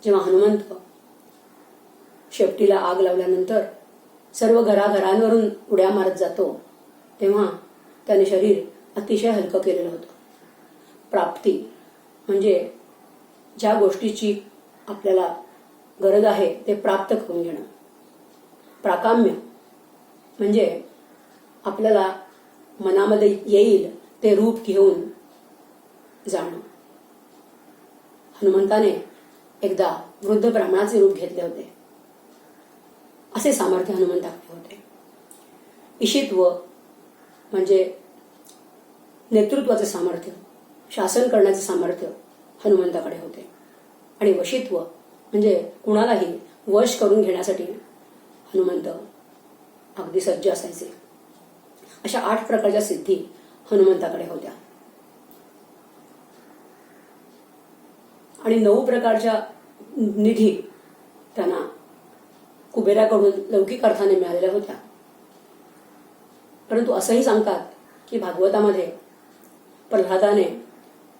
Speaker 2: जेव्हा हनुमंत शेपटीला आग लावल्यानंतर सर्व घराघरांवरून उड्या मारत जातो तेव्हा त्याने शरीर अतिशय हलकं केलेलं होतं. प्राप्ती म्हणजे ज्या गोष्टीची आपल्याला गरज आहे ते प्राप्त करून घेणं. प्राकाम्य म्हणजे आपल्याला मनामध्ये येईल ते रूप घेऊन जाणं. हनुमंताने एकदा वृद्ध ब्राह्मणाचे रूप घेतले होते. असे सामर्थ्य हनुमंताकडे होते. इशित्व म्हणजे नेतृत्वाचे सामर्थ्य, शासन करण्याचे सामर्थ्य हनुमंताकडे होते. आणि वशित्व म्हणजे कुणालाही वश करून घेण्यासाठी हनुमंत अगदी सज्ज असायचे. अशा 8 प्रकारच्या सिद्धी हनुमंताकडे होत्या. आणि 9 प्रकारच्या निधी त्यांना कुबेराकडून लौकिक अर्थाने मिळालेल्या होत्या. परंतु असंही सांगतात की भागवतामध्ये प्रल्हादाने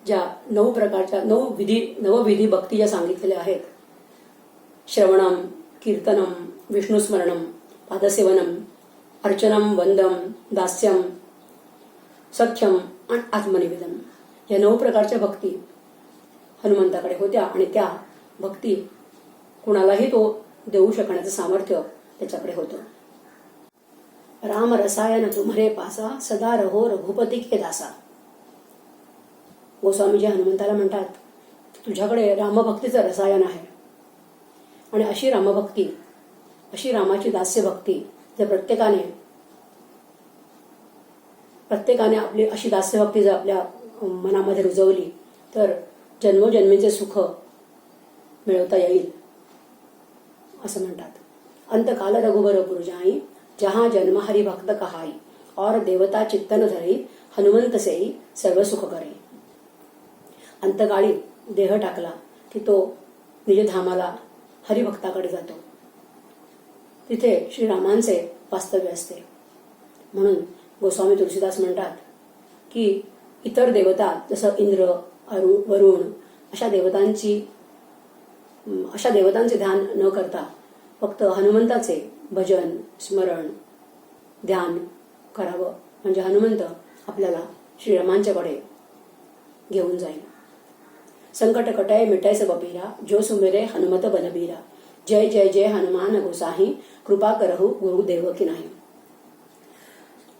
Speaker 2: ज्या 9 प्रकारच्या नवविधी भक्ती ज्या सांगितलेल्या आहेत, श्रवणम, कीर्तनम, विष्णुस्मरणम, पादसेवनम, अर्चनम, वंदम, दास्यम, सख्यम आणि आत्मनिवेदन, या 9 प्रकारच्या भक्ती हनुमंताकडे होत्या. आणि त्या भक्ती कुणालाही तो देऊ शकण्याचं सामर्थ्य त्याच्याकडे होतं. राम रसायन तुम्हारे पासा, सदा रहो रघुपती के दासा. गोस्वामीजी हनुमंताला म्हणतात तुझ्याकडे रामभक्तीचं रसायन आहे. आणि अशी रामभक्ती, अशी रामाची दास्यभक्ती जर प्रत्येकाने आपली अशी दास्यभक्ती जर आपल्या मनामध्ये रुजवली तर जन्मोजन्मीचे सुख मिळवता येईल असं म्हणतात. अंतकाल रघुबर पुरजाई, जहां जन्म हरि भक्त कहाई, और देवता चित्तन धरी, हनुमंत सेई सर्व सुख करे. अंतकाळी देह टाकला की तो निजधामाला हरिभक्ताकडे जातो. तिथे श्रीरामांचे वास्तव्य असते. म्हणून गोस्वामी तुलसीदास म्हणतात की इतर देवता जसं इंद्र, वरुण अशा देवतांचे ध्यान न करता फक्त हनुमंताचे भजन, स्मरण, ध्यान करावं. म्हणजे हनुमंत आपल्याला श्रीरामांच्याकडे घेऊन जाईल. संकट कटय मिटय सब पीरा, जो सुमिरे हनुमत बलबीरा. जय जय जय हनुमान गोसाही, कृपा करहु गुरुदेव की नाही.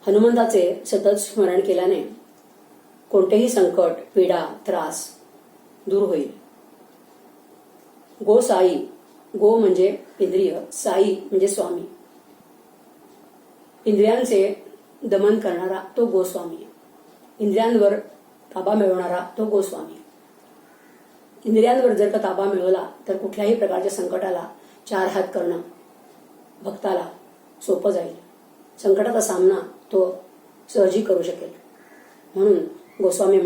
Speaker 2: हनुमंताचे सतत स्मरण केल्याने कोणतेही संकट, पीडा, त्रास दूर होईल. गो साई, गो म्हणजे इंद्रिय, साई म्हणजे स्वामी. इंद्रियांचे दमन करणारा तो गोस्वामी. इंद्रियांवर ताबा मिळवणारा तो गोस्वामी. इंद्रियांवर जर का ताबा मिळवला तर कुठल्याही प्रकारच्या संकटाला चार हात करणं भक्ताला सोपं जाईल. संकटाचा सामना तो सहजी करू शकेल. म्हणून गोस्वामी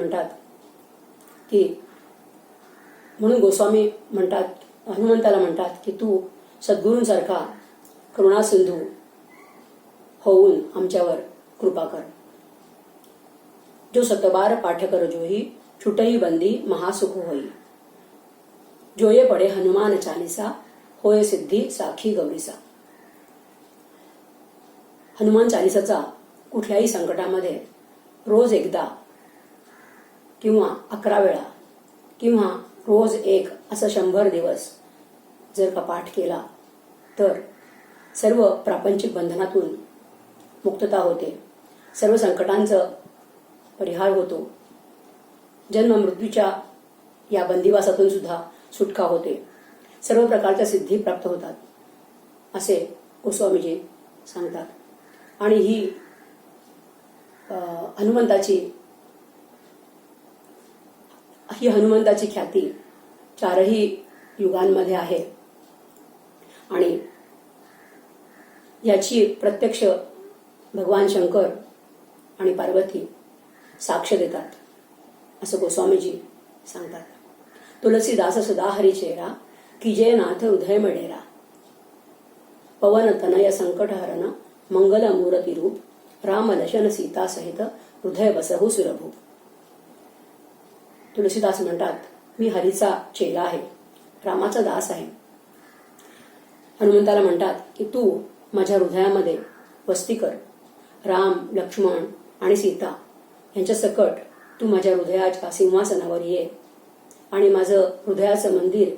Speaker 2: म्हणतात हनुमंताला म्हणतात की तू सद्गुरूंसारखा करुणा सिंधू होऊन आमच्यावर कृपा कर. जो सतबार पाठ कर जोही, छुटई बंदी महासुख होई. जोये पडे हनुमान चालीसा, होय सिद्धी साखी गौरीसा. हनुमान चालीसाचा कुठल्याही संकटामध्ये रोज एकदा किंवा 11 वेळा किंवा रोज एक असं 100 दिवस जर का पाठ केला तर सर्व प्रापंचिक बंधनातून मुक्तता होते. सर्व संकटांचं परिहार होतो. जन्म मृत्यूच्या या बंदिवासातून सुद्धा सुटका होते. सर्व प्रकारच्या सिद्धी प्राप्त होतात असे गोस्वामीजी सांगतात. आणि ही हनुमंताची ख्याती 4ही युगांमध्ये आहे. आणि याची प्रत्यक्ष भगवान शंकर आणि पार्वती साक्ष देतात असं गोस्वामीजी सांगतात. तुलसीदास सदा हरी चेहरा, कीजय नाथ हृदय मडेरा. पवन तनय संकट हरण, मंगल मूर्ती रूप. राम लशन सीता सहित, हृदय बसहु सुरभूप. तुलसीदास म्हणतात मी हरीचा चेला आहे, रामाचा दास आहे. हनुमंताला म्हणतात की तू माझ्या हृदयामध्ये वस्ती कर. राम, लक्ष्मण आणि सीता यांच्या सकट तू माझ्या हृदयाच्या सिंहासनावर ये आणि माझं हृदयाचं मंदिर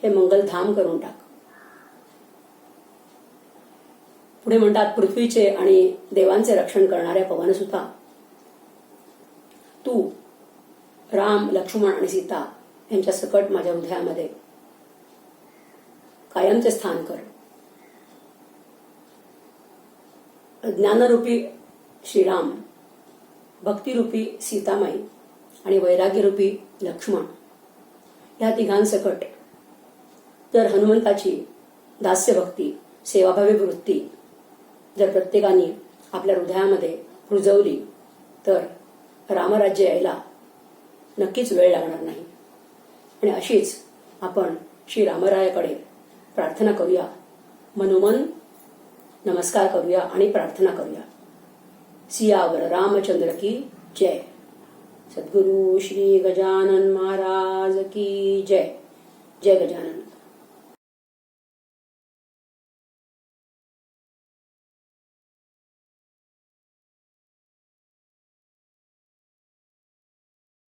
Speaker 2: हे मंगलधाम करून टाक. पुढे म्हणतात पृथ्वीचे आणि देवांचे रक्षण करणाऱ्या पवनसुता, तू राम, लक्ष्मण आणि सीता यांच्या सकट माझ्या हृदयामध्ये कायमचे स्थान कर. ज्ञानरूपी श्रीराम, भक्तिरूपी सीतामाई आणि वैराग्यरूपी लक्ष्मण या तिघांसकट जर हनुमंताची दास्यभक्ती, सेवाभावी वृत्ती जर प्रत्येकाने आपल्या हृदयामध्ये रुजवली तर रामराज्य यायला नक्कीच वेळ लागणार नाही. आणि अशीच आपण श्री रामरायाकडे प्रार्थना करूया, मनोमन नमस्कार करूया आणि प्रार्थना करूया. सियावर रामचंद्र की जय. सद्गुरु श्री गजानन महाराज की जय. जय गजानन.